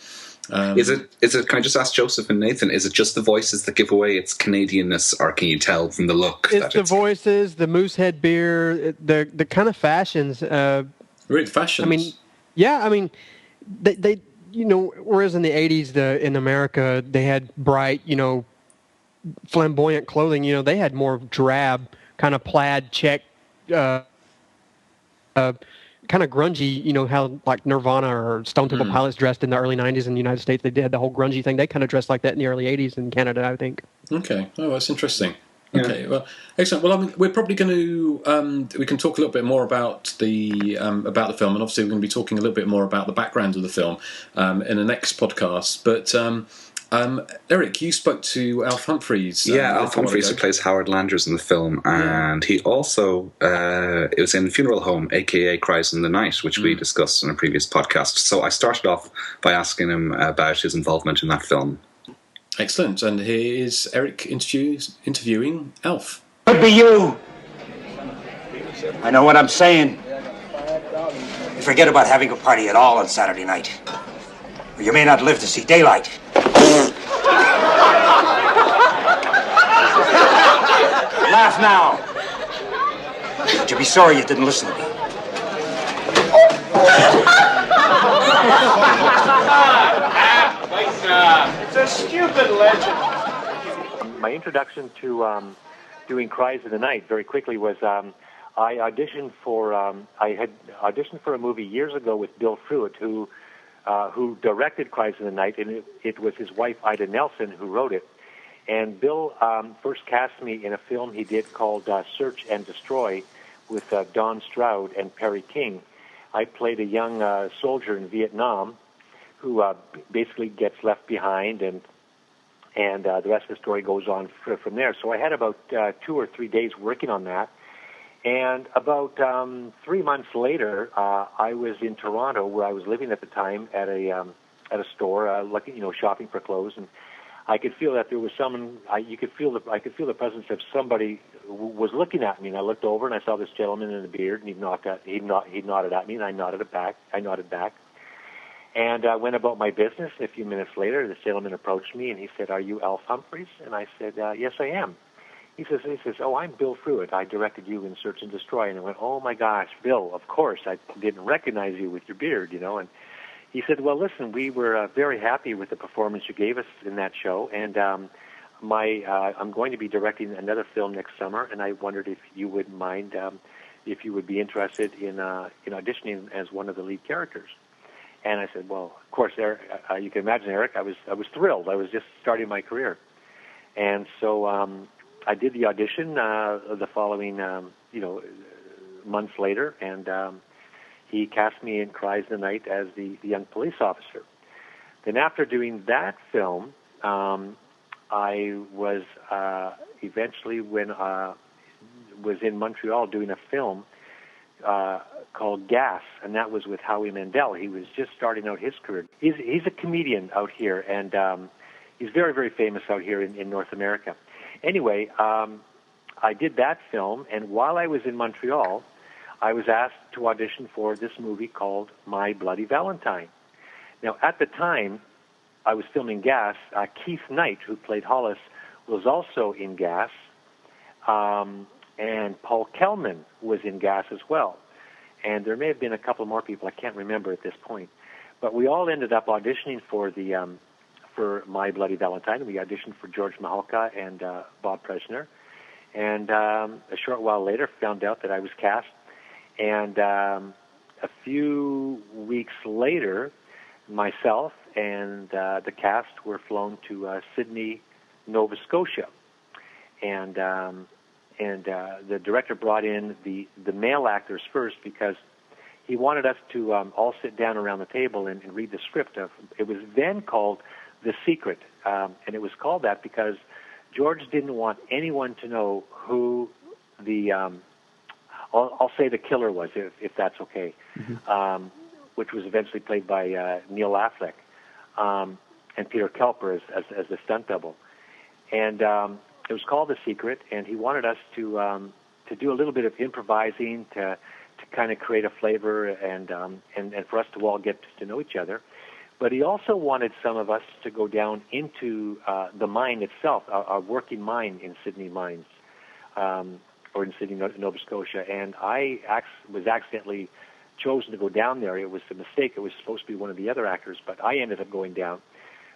Is it? Can I just ask Joseph and Nathan? Is it just the voices that give away its Canadianness, or can you tell from the look? It's the voices, the Moosehead beer, the kind of fashions. Really, fashions. I mean, they whereas in the 80s, in America, they had bright, flamboyant clothing. They had more drab, kind of plaid check, kind of grungy. How like Nirvana or Stone Temple Pilots dressed in the early 90s in the United States. They did the whole grungy thing. They kind of dressed like that in the early 80s in Canada, I think. Okay. Oh, that's interesting. Okay, well, excellent. Well, we're probably going to we can talk a little bit more about the film, and obviously we're going to be talking a little bit more about the background of the film in the next podcast. But Erik, you spoke to Alf Humphreys. Alf Humphreys, who plays Howard Landers in the film, and he also it was in Funeral Home, aka Cries in the Night, which we discussed in a previous podcast. So I started off by asking him about his involvement in that film. Excellent, and here is Erik interviewing Alf. Could be you. I know what I'm saying. You forget about having a party at all on Saturday night, or you may not live to see daylight. Laugh now. But you'll be sorry you didn't listen to me. It's a stupid legend. My introduction to doing Cries in the Night very quickly was I auditioned for I had auditioned for a movie years ago with Bill Fruitt, who directed Cries in the Night, and it was his wife Ida Nelson who wrote it. And Bill first cast me in a film he did called Search and Destroy with Don Stroud and Perry King. I played a young soldier in Vietnam who basically gets left behind, and the rest of the story goes on from there. So I had about 2 or 3 days working on that. And about 3 months later, I was in Toronto, where I was living at the time, at a store, looking, shopping for clothes, and I could feel that there was someone. I could feel the presence of somebody was looking at me. And I looked over and I saw this gentleman in a beard, and he nodded at me, and I nodded back. And I went about my business. A few minutes later, this gentleman approached me and he said, "Are you Alf Humphreys?" And I said, "Yes, I am." He says, "Oh, I'm Bill Fruitt. I directed you in Search and Destroy." And I went, "Oh my gosh, Bill! Of course, I didn't recognize you with your beard, And he said, "Well, listen, we were very happy with the performance you gave us in that show, and I'm going to be directing another film next summer, and I wondered if you would mind, if you would be interested in auditioning as one of the lead characters." And I said, "Well, of course, Eric, you can imagine, Eric, I was thrilled. I was just starting my career." And so I did the audition the following, months later, and he cast me in Cries in the Night as the young police officer. Then after doing that film, I was eventually, when was in Montreal doing a film called Gas, and that was with Howie Mandel. He was just starting out his career. He's a comedian out here, and he's very, very famous out here in North America. Anyway, I did that film, and while I was in Montreal, I was asked to audition for this movie called My Bloody Valentine. Now, at the time I was filming Gas, Keith Knight, who played Hollis, was also in Gas, and Paul Kellman was in Gas as well. And there may have been a couple more people, I can't remember at this point. But we all ended up auditioning for for My Bloody Valentine. We auditioned for George Mahalka and Bob Presner. And a short while later, found out that I was cast. And a few weeks later, myself and the cast were flown to Sydney, Nova Scotia. And the director brought in the male actors first because he wanted us to all sit down around the table and read the script. It was then called The Secret, and it was called that because George didn't want anyone to know who the I'll say the killer was, if that's okay, which was eventually played by Neil Affleck and Peter Kelper as the stunt double. And it was called The Secret, and he wanted us to do a little bit of improvising to kind of create a flavor and for us to all get to know each other. But he also wanted some of us to go down into the mine itself, our working mine in Sydney Mines, or in Sydney, Nova Scotia. And I was accidentally chosen to go down there. It was a mistake. It was supposed to be one of the other actors, but I ended up going down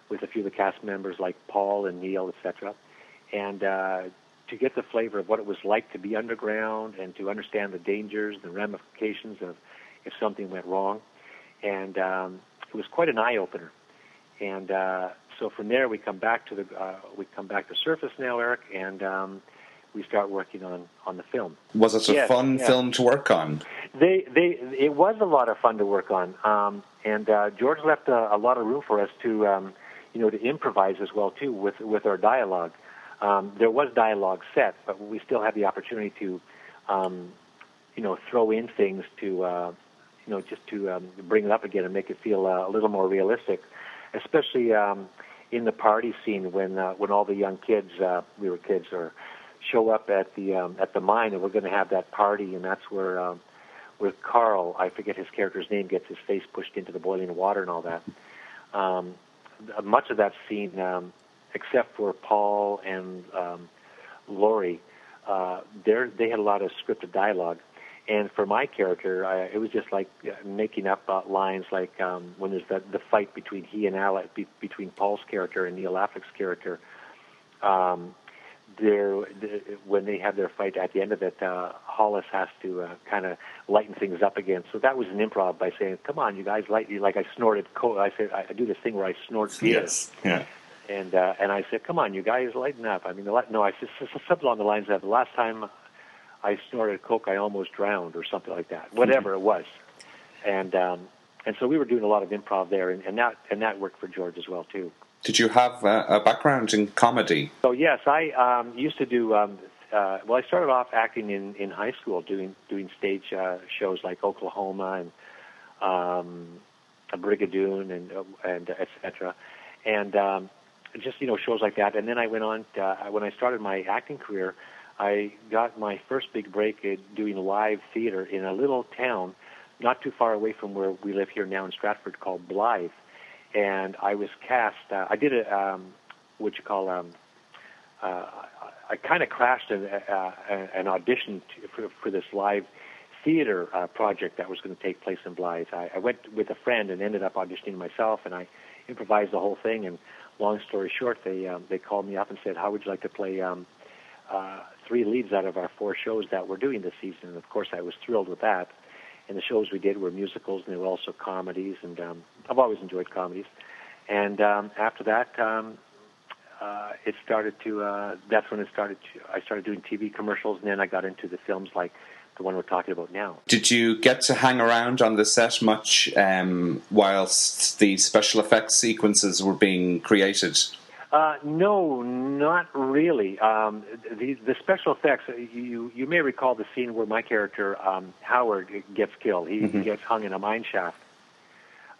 with a few of the cast members like Paul and Neil, etc., and to get the flavor of what it was like to be underground and to understand the dangers, the ramifications of if something went wrong. And it was quite an eye-opener. And so from there, we come back to surface now, Eric, and we start working on the film. Was it a fun film to work on? It was a lot of fun to work on, and George left a lot of room for us to to improvise as well too with our dialogue. There was dialogue set, but we still had the opportunity to throw in things to just to bring it up again and make it feel a little more realistic, especially in the party scene when all the young kids, we were kids, show up at the mine, and we're going to have that party, and that's where Carl, I forget his character's name, gets his face pushed into the boiling water and all that. Much of that scene, except for Paul and Laurie, they had a lot of scripted dialogue. And for my character, it was just like making up lines like when there's the fight between he and Alec, between Paul's character and Neil Affleck's character. When they have their fight at the end of it, Hollis has to kind of lighten things up again. So that was an improv by saying, "Come on, you guys, like I snorted coke." I said, I do this thing where I snort beer. Yes. Yeah. I said, "Come on, you guys, lighten up." I mean, no, I said something along the lines of, "The last time I snorted coke, I almost drowned," or something like that. Whatever it was, and so we were doing a lot of improv there, and that worked for George as well too. Did you have a background in comedy? So yes, I used to do. Well, I started off acting in high school, doing stage shows like Oklahoma and Brigadoon and etc. And just shows like that. And then I went on when I started my acting career, I got my first big break at doing live theater in a little town not too far away from where we live here now in Stratford called Blythe. And I was cast. I did I kind of crashed an audition for this live theater project that was going to take place in Blythe. I went with a friend and ended up auditioning myself, and I improvised the whole thing. And long story short, they called me up and said, "How would you like to play 3 leads out of our 4 shows that we're doing this season?" And of course, I was thrilled with that. And the shows we did were musicals, and they were also comedies. And I've always enjoyed comedies. And after that, it started to. That's when it started. I started doing TV commercials, and then I got into the films like the one we're talking about now. Did you get to hang around on the set much whilst the special effects sequences were being created? No, not really. The special effects. You may recall the scene where my character Howard gets killed. He gets hung in a mine shaft.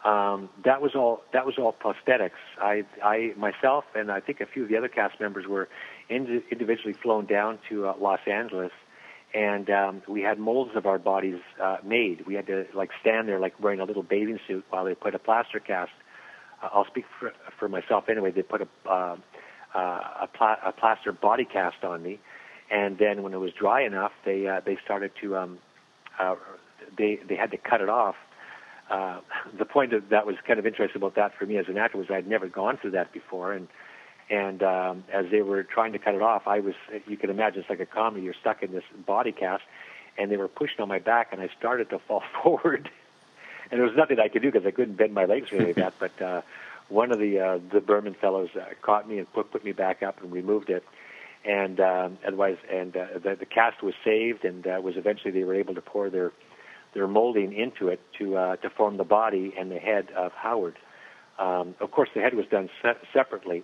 That was all prosthetics. I myself and I think a few of the other cast members were individually flown down to Los Angeles, and we had molds of our bodies made. We had to stand there wearing a little bathing suit while they put a plaster cast. I'll speak for myself anyway. They put a plaster body cast on me, and then when it was dry enough, they started to they had to cut it off. The point that was kind of interesting about that for me as an actor was I'd never gone through that before, and as they were trying to cut it off, you can imagine it's like a comedy. You're stuck in this body cast, and they were pushing on my back, and I started to fall forward. And there was nothing I could do because I couldn't bend my legs really like that. But one of the Berman fellows caught me and put me back up and removed it. And otherwise, the cast was saved, and was eventually they were able to pour their molding into it to form the body and the head of Howard. Of course, the head was done separately,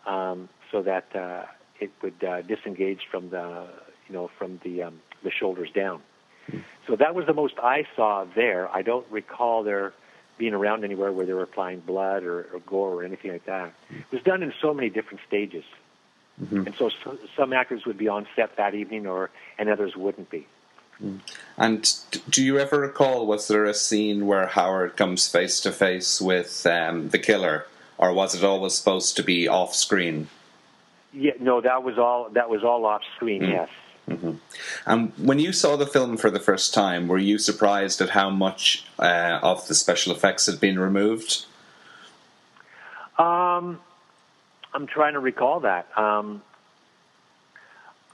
so that it would disengage from the shoulders down. So that was the most I saw there. I don't recall there being around anywhere where they were applying blood or gore or anything like that. It was done in so many different stages. And so some actors would be on set that evening and others wouldn't be. And do you ever recall, was there a scene where Howard comes face to face with the killer, or was it always supposed to be off screen? Yeah, no, that was all off screen. Yes. And when you saw the film for the first time, were you surprised at how much of the special effects had been removed? I'm trying to recall that.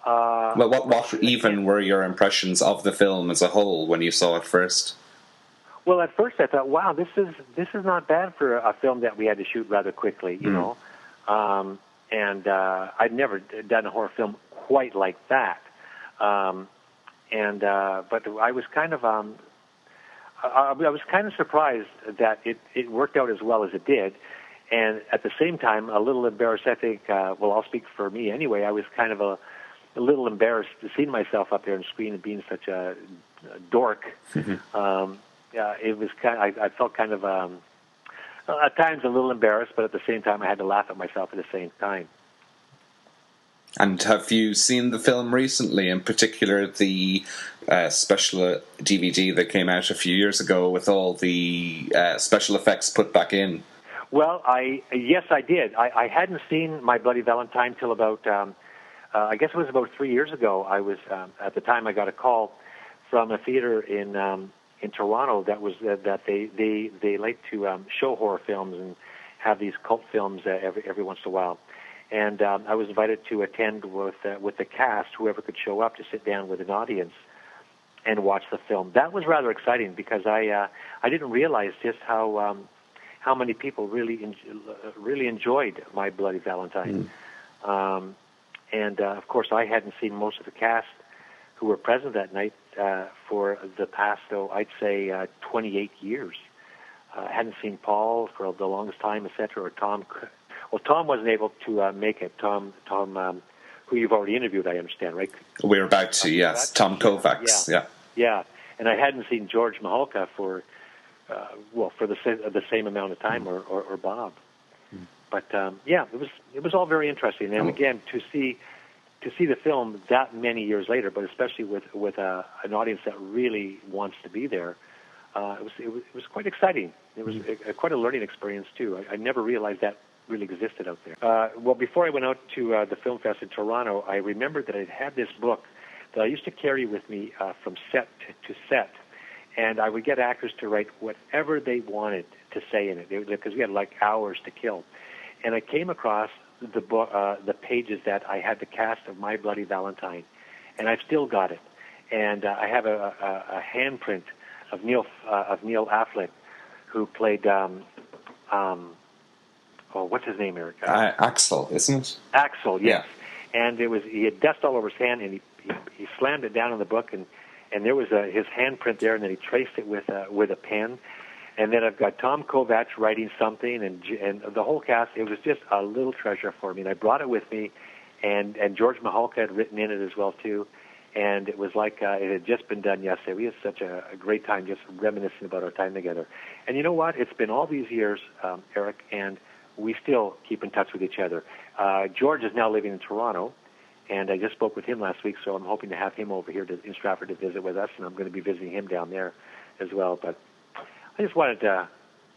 Well, what even were your impressions of the film as a whole when you saw it first? Well, at first I thought, wow, this is not bad for a film that we had to shoot rather quickly, you know. And I'd never done a horror film quite like that. But I was kind of surprised that it worked out as well as it did, and at the same time a little embarrassed. I think, well, I'll speak for me anyway. I was kind of a little embarrassed to see myself up there on screen and being such a dork. It was I felt kind of at times a little embarrassed, but at the same time I had to laugh at myself at the same time. And have you seen the film recently, in particular the special DVD that came out a few years ago with all the special effects put back in? Well, yes, I did. I hadn't seen My Bloody Valentine till about, I guess it was about 3 years ago. I was, at the time I got a call from a theater in Toronto that was that they like to show horror films and have these cult films every once in a while. And I was invited to attend with the cast, whoever could show up, to sit down with an audience and watch the film. That was rather exciting because I didn't realize just how how many people really enjoyed My Bloody Valentine. And of course, I hadn't seen most of the cast who were present that night for the past, I'd say, 28 years. Hadn't seen Paul for the longest time, etc., or Tom. Well, Tom wasn't able to make it. Tom, who you've already interviewed, I understand, right? We're about to, yes. Tom Kovacs, yeah. Yeah, and I hadn't seen George Mahalka for the same amount of time, or Bob. But it was all very interesting, and again to see the film that many years later, but especially with an audience that really wants to be there, it was quite exciting. It was quite a learning experience too. I never realized that really existed out there. Well, before I went out to the Film Fest in Toronto, I remembered that I had this book that I used to carry with me from set to set, and I would get actors to write whatever they wanted to say in it, because we had like hours to kill. And I came across the book, the pages that I had the cast of My Bloody Valentine, and I've still got it. And I have a handprint of Neil Affleck, who played what's his name, Erik? Axel, isn't it? Axel, yes. Yeah. And he had dust all over his hand, and he slammed it down in the book, and there was his handprint there, and then he traced it with a pen. And then I've got Tom Kovacs writing something, and the whole cast. It was just a little treasure for me, and I brought it with me. And George Mahalka had written in it as well too, and it was like it had just been done yesterday. We had such a great time just reminiscing about our time together. And you know what? It's been all these years, Erik, and we still keep in touch with each other. George is now living in Toronto, and I just spoke with him last week, so I'm hoping to have him over here in Stratford to visit with us, and I'm going to be visiting him down there as well. But I just wanted to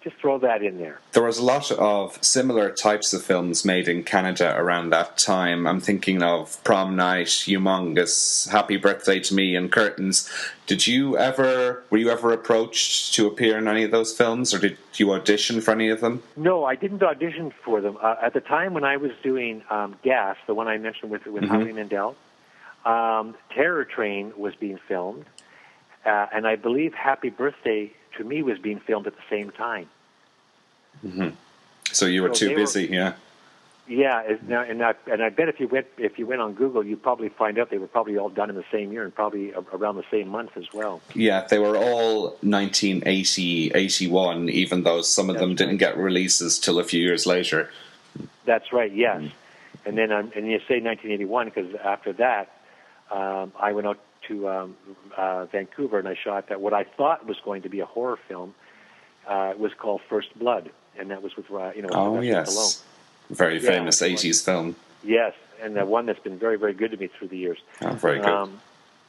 just throw that in there. There was a lot of similar types of films made in Canada around that time. I'm thinking of Prom Night, Humongous, Happy Birthday to Me, and Curtains. Were you ever approached to appear in any of those films, or did you audition for any of them? No, I didn't audition for them. At the time when I was doing Gas, the one I mentioned with Howie Mandel, Terror Train was being filmed, and I believe Happy Birthday to Me was being filmed at the same time. Mm-hmm. So you were too busy, yeah. Yeah, and I bet if you went on Google, you'd probably find out they were probably all done in the same year and probably around the same month as well. Yeah, they were all 1980, 81, even though some of them didn't get releases till a few years later. That's right. Yes, and then and you say 1981 because after that, I went out to Vancouver and I shot what I thought was going to be a horror film. It was called First Blood, and that was with oh yes. Stallone. Very famous 80s film. Yes, and one that's been very, very good to me through the years. Oh, very good.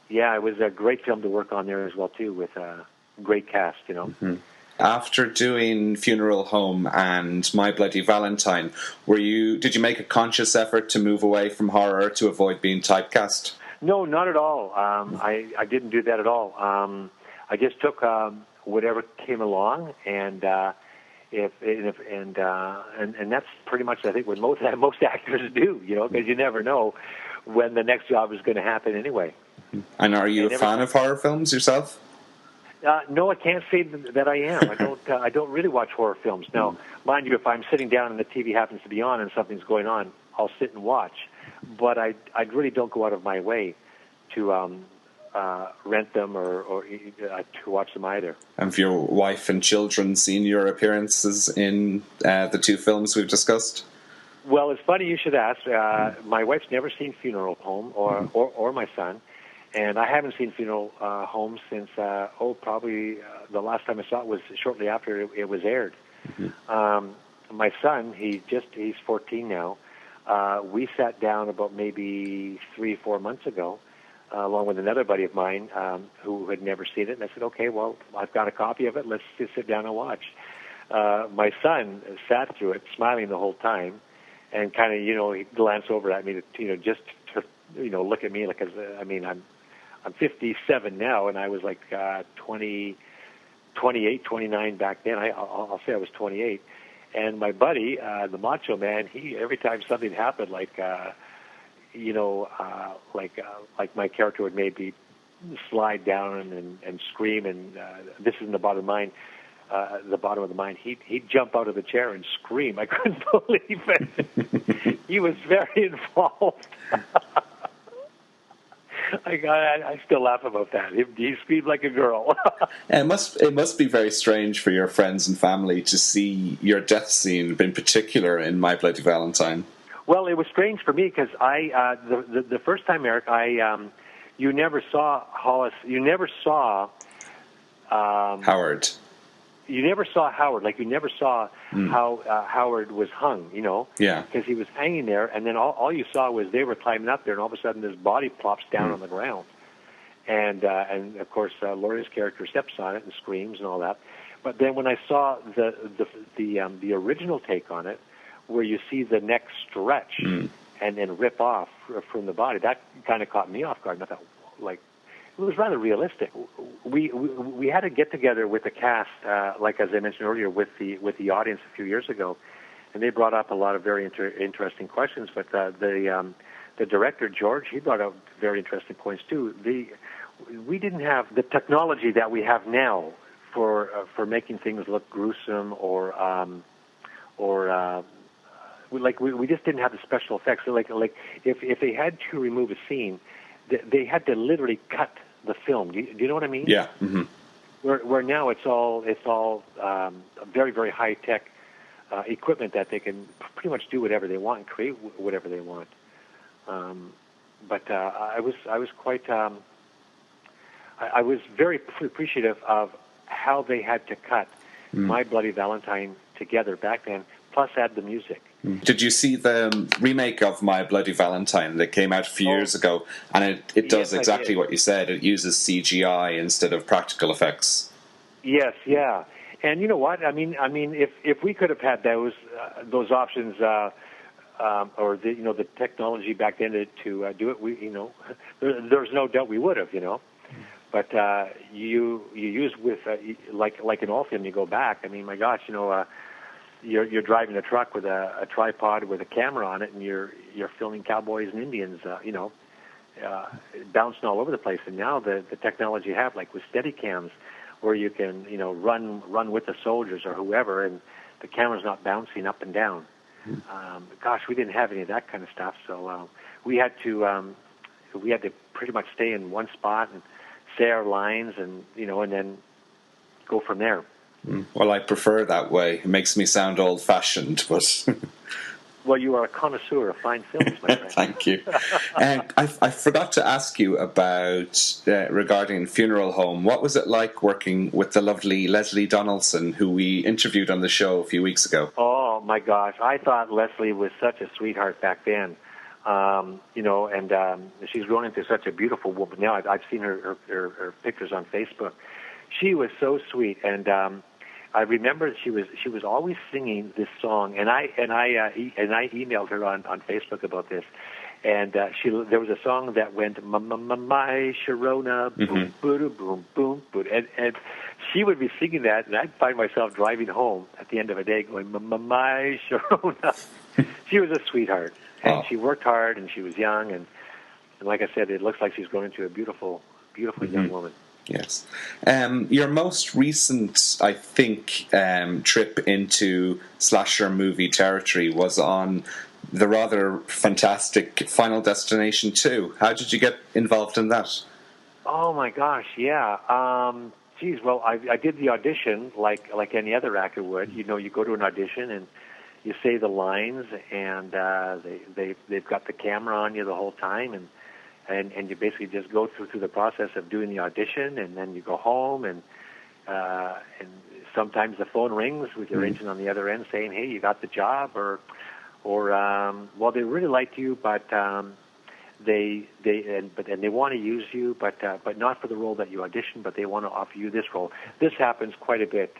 Yeah, it was a great film to work on there as well, too, with a great cast, Mm-hmm. After doing Funeral Home and My Bloody Valentine, did you make a conscious effort to move away from horror to avoid being typecast? No, not at all. I didn't do that at all. I just took whatever came along, and that's pretty much, I think, what most actors do, because you never know when the next job is going to happen anyway. And are you a fan of horror films yourself? No, I can't say that I am. I don't really watch horror films. Now, mind you, if I'm sitting down and the TV happens to be on and something's going on, I'll sit and watch. But I really don't go out of my way to rent them or to watch them either. And have your wife and children seen your appearances in the two films we've discussed? Well, it's funny you should ask. My wife's never seen Funeral Home or my son, and I haven't seen Funeral Home since probably the last time I saw it was shortly after it was aired. Mm-hmm. My son, he's 14 now. We sat down about maybe 3-4 months ago, along with another buddy of mine who had never seen it. And I said, okay, well, I've got a copy of it. Let's just sit down and watch. My son sat through it, smiling the whole time, and kind of, he glanced over at me to, just to, look at me like, I'm 57 now, and I was like 28, 29 back then. I'll say I was 28. And my buddy, the Macho Man, every time something happened, like my character would maybe slide down and scream, and this isn't the bottom line. the bottom of the mine, he'd jump out of the chair and scream. I couldn't believe it. He was very involved. I still laugh about that. He screamed like a girl. It must be very strange for your friends and family to see your death scene, in particular, in My Bloody Valentine. Well, it was strange for me because the first time, Eric, you never saw Hollis. You never saw Howard. You never saw Howard. Like, you never saw how Howard was hung, Yeah. Because he was hanging there, and then all you saw was they were climbing up there, and all of a sudden this body plops down on the ground. And of course, Laurie's character steps on it and screams and all that. But then when I saw the original take on it, where you see the neck stretch and then rip off from the body, that kind of caught me off guard. And I thought, like, it was rather realistic. We had a get together with the cast, like as I mentioned earlier, with the audience a few years ago, and they brought up a lot of very interesting questions. But the director George, he brought up very interesting points too. We didn't have the technology that we have now for making things look gruesome or we just didn't have the special effects. So like if they had to remove a scene, they had to literally cut the film. Do you know what I mean? Yeah. Mm-hmm. Where now it's all very, very high tech equipment that they can pretty much do whatever they want and create whatever they want. But I was quite I was very appreciative of how they had to cut My Bloody Valentine together back then, plus add the music. Did you see the remake of My Bloody Valentine that came out a few years ago? And it does exactly what you said. It uses CGI instead of practical effects. Yes, yeah. And you know what? I mean, if we could have had those options, or the technology back then to do it, there's no doubt we would have, But you use with like in all film, you go back. I mean, my gosh, You're driving a truck with a tripod with a camera on it, and you're filming cowboys and Indians, bouncing all over the place. And now the technology you have, like with Steadicams, where you can run with the soldiers or whoever, and the camera's not bouncing up and down. Gosh, we didn't have any of that kind of stuff, so we had to pretty much stay in one spot and say our lines, and and then go from there. Well, I prefer that way. It makes me sound old-fashioned, but... Well, you are a connoisseur of fine films, my friend. Thank you. I forgot to ask you about, regarding Funeral Home, what was it like working with the lovely Leslie Donaldson, who we interviewed on the show a few weeks ago? Oh, my gosh. I thought Leslie was such a sweetheart back then. And she's grown into such a beautiful woman. Now I've seen her pictures on Facebook. She was so sweet, and I remember she was always singing this song, and I emailed her on Facebook about this, and there was a song that went my Sharona boom boom boom boom boom, and she would be singing that, and I'd find myself driving home at the end of a day going my Sharona. She was a sweetheart, and she worked hard, and she was young, and like I said, it looks like she's grown into a beautiful young woman. Yes. Your most recent, I think, trip into slasher movie territory was on the rather fantastic Final Destination 2. How did you get involved in that? Oh, my gosh, yeah. Well, I did the audition like any other actor would. You go to an audition and you say the lines, and they've got the camera on you the whole time, and you basically just go through the process of doing the audition, and then you go home, and sometimes the phone rings with your agent on the other end saying, "Hey, you got the job," or well, they really liked you, but they want to use you, but not for the role that you auditioned, but they want to offer you this role. This happens quite a bit.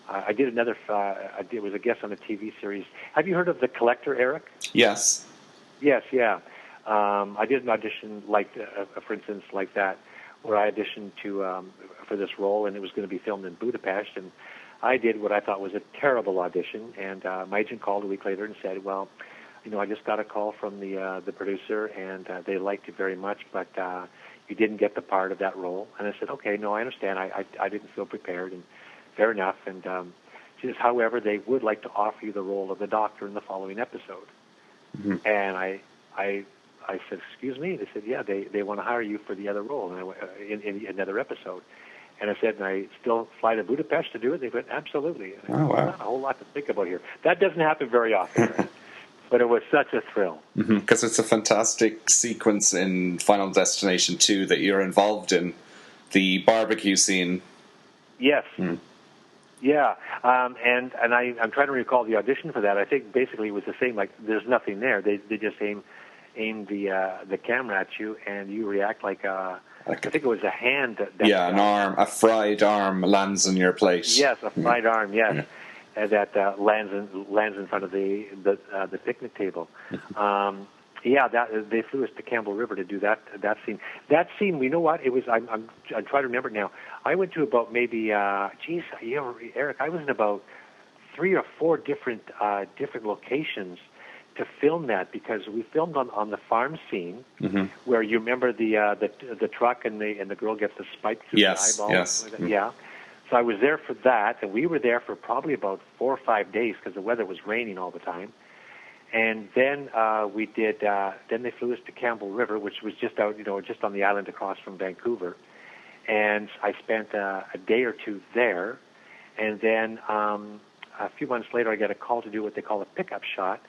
I did another. I was a guest on a TV series. Have you heard of The Collector, Erik? Yes. Yes. Yeah. I did an audition for instance, like that, where I auditioned for this role, and it was going to be filmed in Budapest, and I did what I thought was a terrible audition, and my agent called a week later and said, "Well, I just got a call from the producer, and they liked you very much, but you didn't get the part of that role." And I said, "Okay, no, I understand. I didn't feel prepared." And fair enough. And she says, however, they would like to offer you the role of the doctor in the following episode. Mm-hmm. And I said, excuse me? They said, yeah, they want to hire you for the other role in another episode. And I said, and I still fly to Budapest to do it? They went, absolutely. Oh, wow. Not a whole lot to think about here. That doesn't happen very often, but it was such a thrill. Because it's a fantastic sequence in Final Destination 2 that you're involved in. The barbecue scene. Yes. Yeah. And I'm trying to recall the audition for that. I think basically it was the same, like there's nothing there. They just aim the camera at you, and you react like I think it was a hand. An arm, a fried arm lands on your plate. Yes, a fried arm. Yes, and that lands in front of the picnic table. They flew us to Campbell River to do that scene. That scene, you know what? It was. I'm trying to remember now. I went to about maybe. Erik, I was in about 3 or 4 different locations to film that, because we filmed on the farm scene where you remember the truck and the girl gets the spike through the eyeball. Yes. Yeah. So I was there for that, and we were there for probably about 4 or 5 days because the weather was raining all the time. And then we did. Then they flew us to Campbell River, which was just out, just on the island across from Vancouver. And I spent a day or 2 there, and then a few months later, I got a call to do what they call a pickup shot.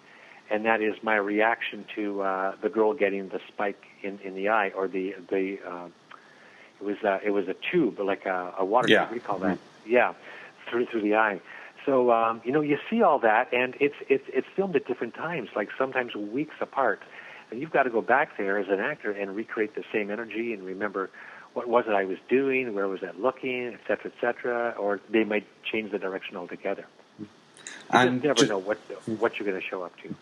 And that is my reaction to the girl getting the spike in the eye, or it was a tube, like a water tube. What do you call that? Yeah, through the eye. So you see all that, and it's filmed at different times, like sometimes weeks apart, and you've got to go back there as an actor and recreate the same energy and remember what was it I was doing, where was that looking, et cetera, or they might change the direction altogether. You just never know what you're going to show up to.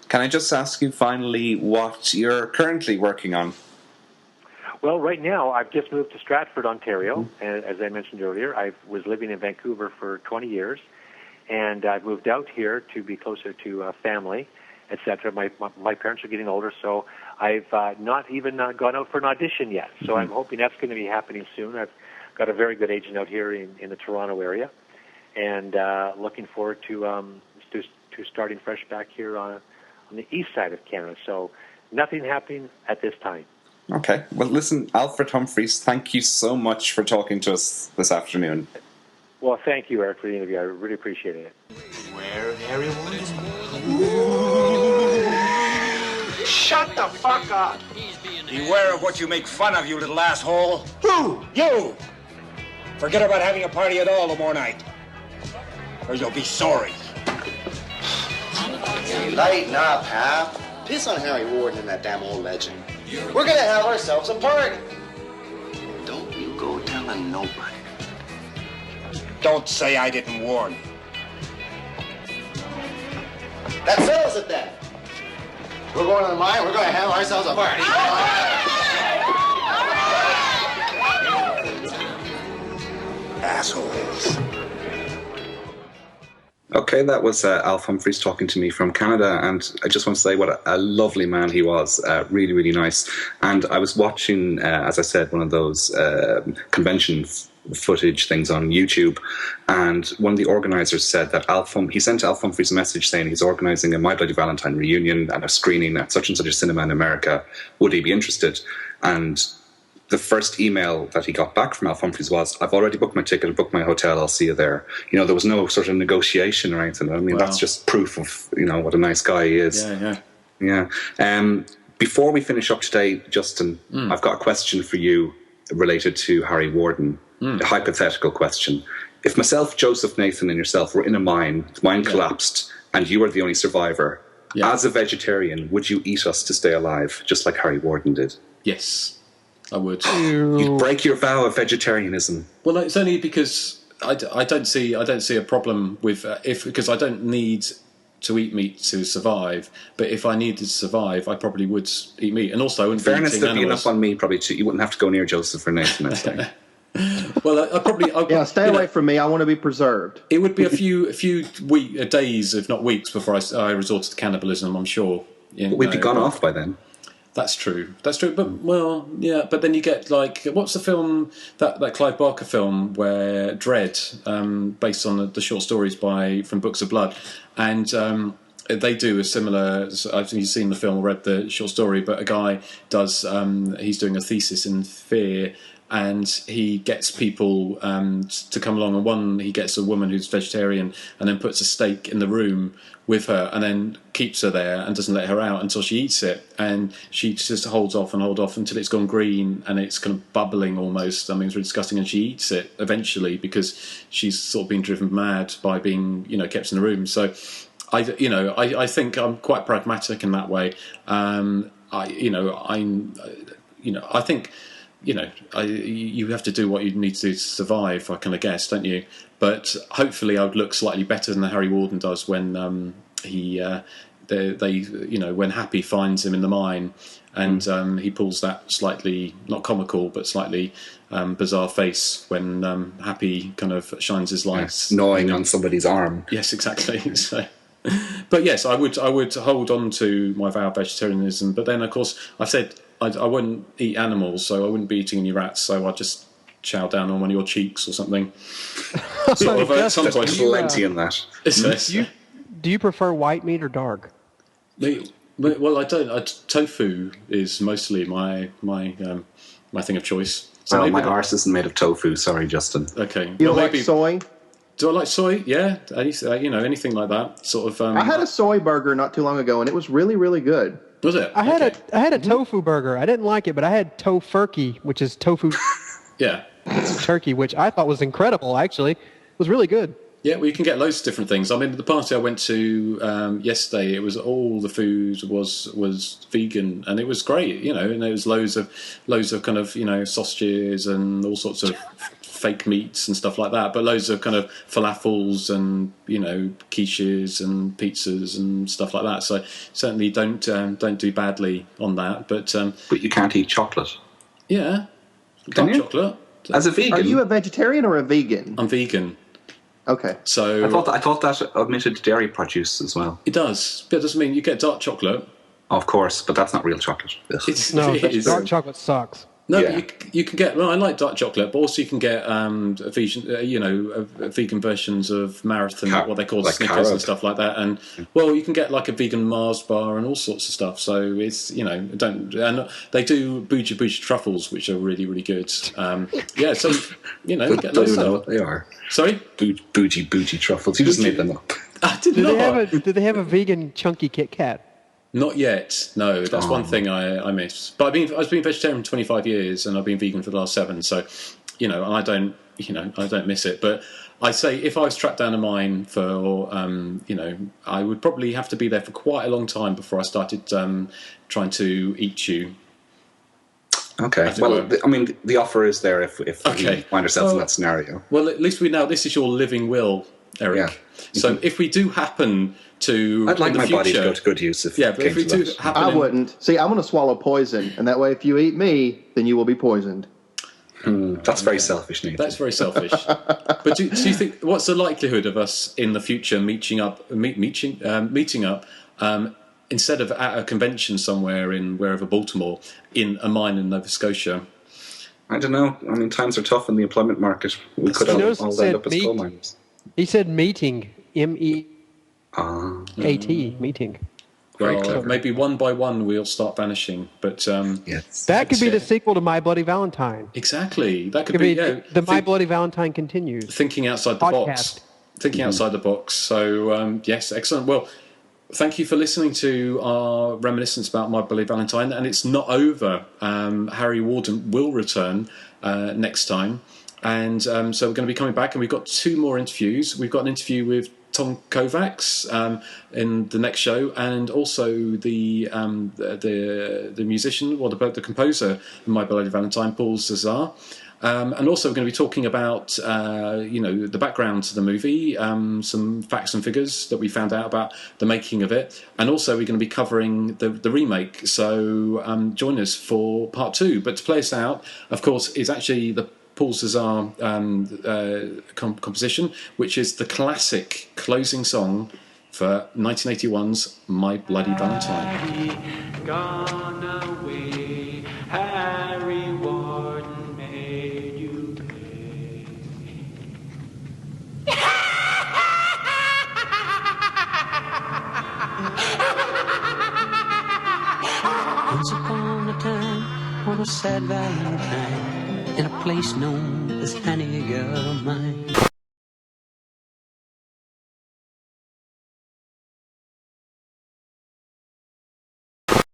Can I just ask you finally what you're currently working on? Well, right now I've just moved to Stratford, Ontario, and as I mentioned earlier, I was living in Vancouver for 20 years, and I've moved out here to be closer to family, etc. My parents are getting older, so I've not even gone out for an audition yet. So I'm hoping that's going to be happening soon. I've got a very good agent out here in the Toronto area, and looking forward to starting fresh back here on the east side of Canada. So nothing happening at this time. Okay. Well, listen, Alfred Humphreys, thank you so much for talking to us this afternoon. Well, thank you, Erik, for the interview. I really appreciate it. Where Harry Shut the fuck up! Beware of what you make fun of, you little asshole. Who? You! Forget about having a party at all tomorrow night, or you'll be sorry. Hey, lighten up, Hap. Piss on Harry Warden and that damn old legend. We're gonna have ourselves a party. Don't you go telling nobody. Don't say I didn't warn you. That settles it then. We're going to the mine, we're gonna have ourselves a party. Assholes. Okay, that was Alf Humphreys talking to me from Canada, and I just want to say what a lovely man he was. Really, really nice. And I was watching, as I said, one of those convention footage things on YouTube, and one of the organisers said that he sent Alf Humphreys a message saying he's organising a My Bloody Valentine reunion and a screening at such and such a cinema in America. Would he be interested? And the first email that he got back from Alf Humphreys was, I've already booked my ticket, I've booked my hotel, I'll see you there. There was no sort of negotiation or anything. I mean, That's just proof of, what a nice guy he is. Yeah. Before we finish up today, Justin, I've got a question for you related to Harry Warden. A hypothetical question. If myself, Joseph, Nathan, and yourself were in a mine, the mine collapsed, and you were the only survivor, as a vegetarian, would you eat us to stay alive, just like Harry Warden did? Yes, I would. You'd break your vow of vegetarianism. Well, it's only because I don't see a problem with because I don't need to eat meat to survive. But if I needed to survive, I probably would eat meat. And also, in fairness, there'd be enough on me probably too. You wouldn't have to go near Joseph or Nathan, I'd say. Well, I probably stay away from me. I want to be preserved. It would be a few days, if not weeks, before I resorted to cannibalism. I'm sure. But we'd be gone off by then. That's true. But well, yeah. But then you get like, what's the film that Clive Barker film where Dread, based on the short stories from Books of Blood, and they do a similar. I think you've seen the film or read the short story, but a guy does. He's doing a thesis in fear. And he gets people to come along, and one, he gets a woman who's vegetarian and then puts a steak in the room with her and then keeps her there and doesn't let her out until she eats it. And she just holds off until it's gone green and it's kind of bubbling almost. I mean, it's really disgusting. And she eats it eventually because she's sort of been driven mad by being, kept in the room. So, I think I'm quite pragmatic in that way. I think... you have to do what you need to do to survive, I kind of guess, don't you? But hopefully I would look slightly better than Harry Warden does when when Happy finds him in the mine and he pulls that slightly, not comical, but slightly bizarre face when Happy kind of shines his lights. Gnawing on somebody's arm. Yes, exactly. So... But yes, I would hold on to my vow of vegetarianism. But then, of course, I've said I wouldn't eat animals, so I wouldn't be eating any rats. So I'd just chow down on one of your cheeks or something. Sort of at some point. There's plenty in that. Do you prefer white meat or dark? Well, I don't. Tofu is mostly my thing of choice. So well, my arse isn't made of tofu. Sorry, Justin. Okay. You don't like soy? Do I like soy? Yeah, anything like that. Sort of. I had a soy burger not too long ago, and it was really, really good. Was it? I had a tofu burger. I didn't like it, but I had tofurkey, which is tofu. Yeah. Turkey, which I thought was incredible. Actually, it was really good. Yeah, well, you can get loads of different things. I mean, the party I went to yesterday, it was all the food was vegan, and it was great. And there was loads of kind of sausages and all sorts of fake meats and stuff like that, but loads of kind of falafels and quiches and pizzas and stuff like that. So certainly don't do badly on that. But you can't eat chocolate. Yeah, dark chocolate. As a vegan, are you a vegetarian or a vegan? I'm vegan. Okay. So I thought that omitted dairy produce as well. It does, but it doesn't mean you get dark chocolate. Of course, but that's not real chocolate. Dark chocolate sucks. No, yeah. But you can get. Well, I like dark chocolate, but also you can get vegan versions of Marathon, what they call like Snickers and stuff like that. And well, you can get like a vegan Mars bar and all sorts of stuff. So it's and they do bougie truffles, which are really really good. Yeah, so you get loads of stuff. What they are. Sorry, bougie truffles. You just made them up. I did not. Do they have a vegan chunky Kit Kat? Not yet. No, that's one thing I miss. But I've been vegetarian for 25 years, and I've been vegan for the last 7. So, and I don't miss it. But I say if I was trapped down a mine for, I would probably have to be there for quite a long time before I started trying to eat you. Okay. Well, the offer is there if we find ourselves in that scenario. Well, at least we know this is your living will, Eric. Yeah. So if we do happen to, I'd like my future, body to go to good use. If we do happen, I wouldn't. See, I'm going to swallow poison, and that way, if you eat me, then you will be poisoned. That's very selfish, Nathan. That's very selfish. But do you think what's the likelihood of us in the future meeting up instead of at a convention somewhere in wherever Baltimore, in a mine in Nova Scotia? I don't know. I mean, times are tough in the employment market. We could all end up as coal miners. He said meeting, MEAT, meeting. Well, maybe one by one we'll start vanishing, but yes, that could be the sequel to My Bloody Valentine. Exactly, that could be the My Bloody Valentine continues. Thinking outside the box. Thinking outside the box. So yes, excellent. Well, thank you for listening to our reminiscence about My Bloody Valentine, and it's not over. Harry Warden will return next time, and so we're going to be coming back, and we've got 2 more interviews. We've got an interview with Tom Kovacs in the next show, and also the musician, or the composer of My Bloody Valentine, Paul Cesar. And also we're going to be talking about the background to the movie, some facts and figures that we found out about the making of it, and also we're going to be covering the remake. So join us for part 2. But to play us out, of course, is actually the Paul Cesar composition, which is the classic closing song for 1981's My Bloody Valentine. Gone away, Harry Warden made you pay. Once upon a time, on a sad Valentine, in a place known as Honey Girl Mine.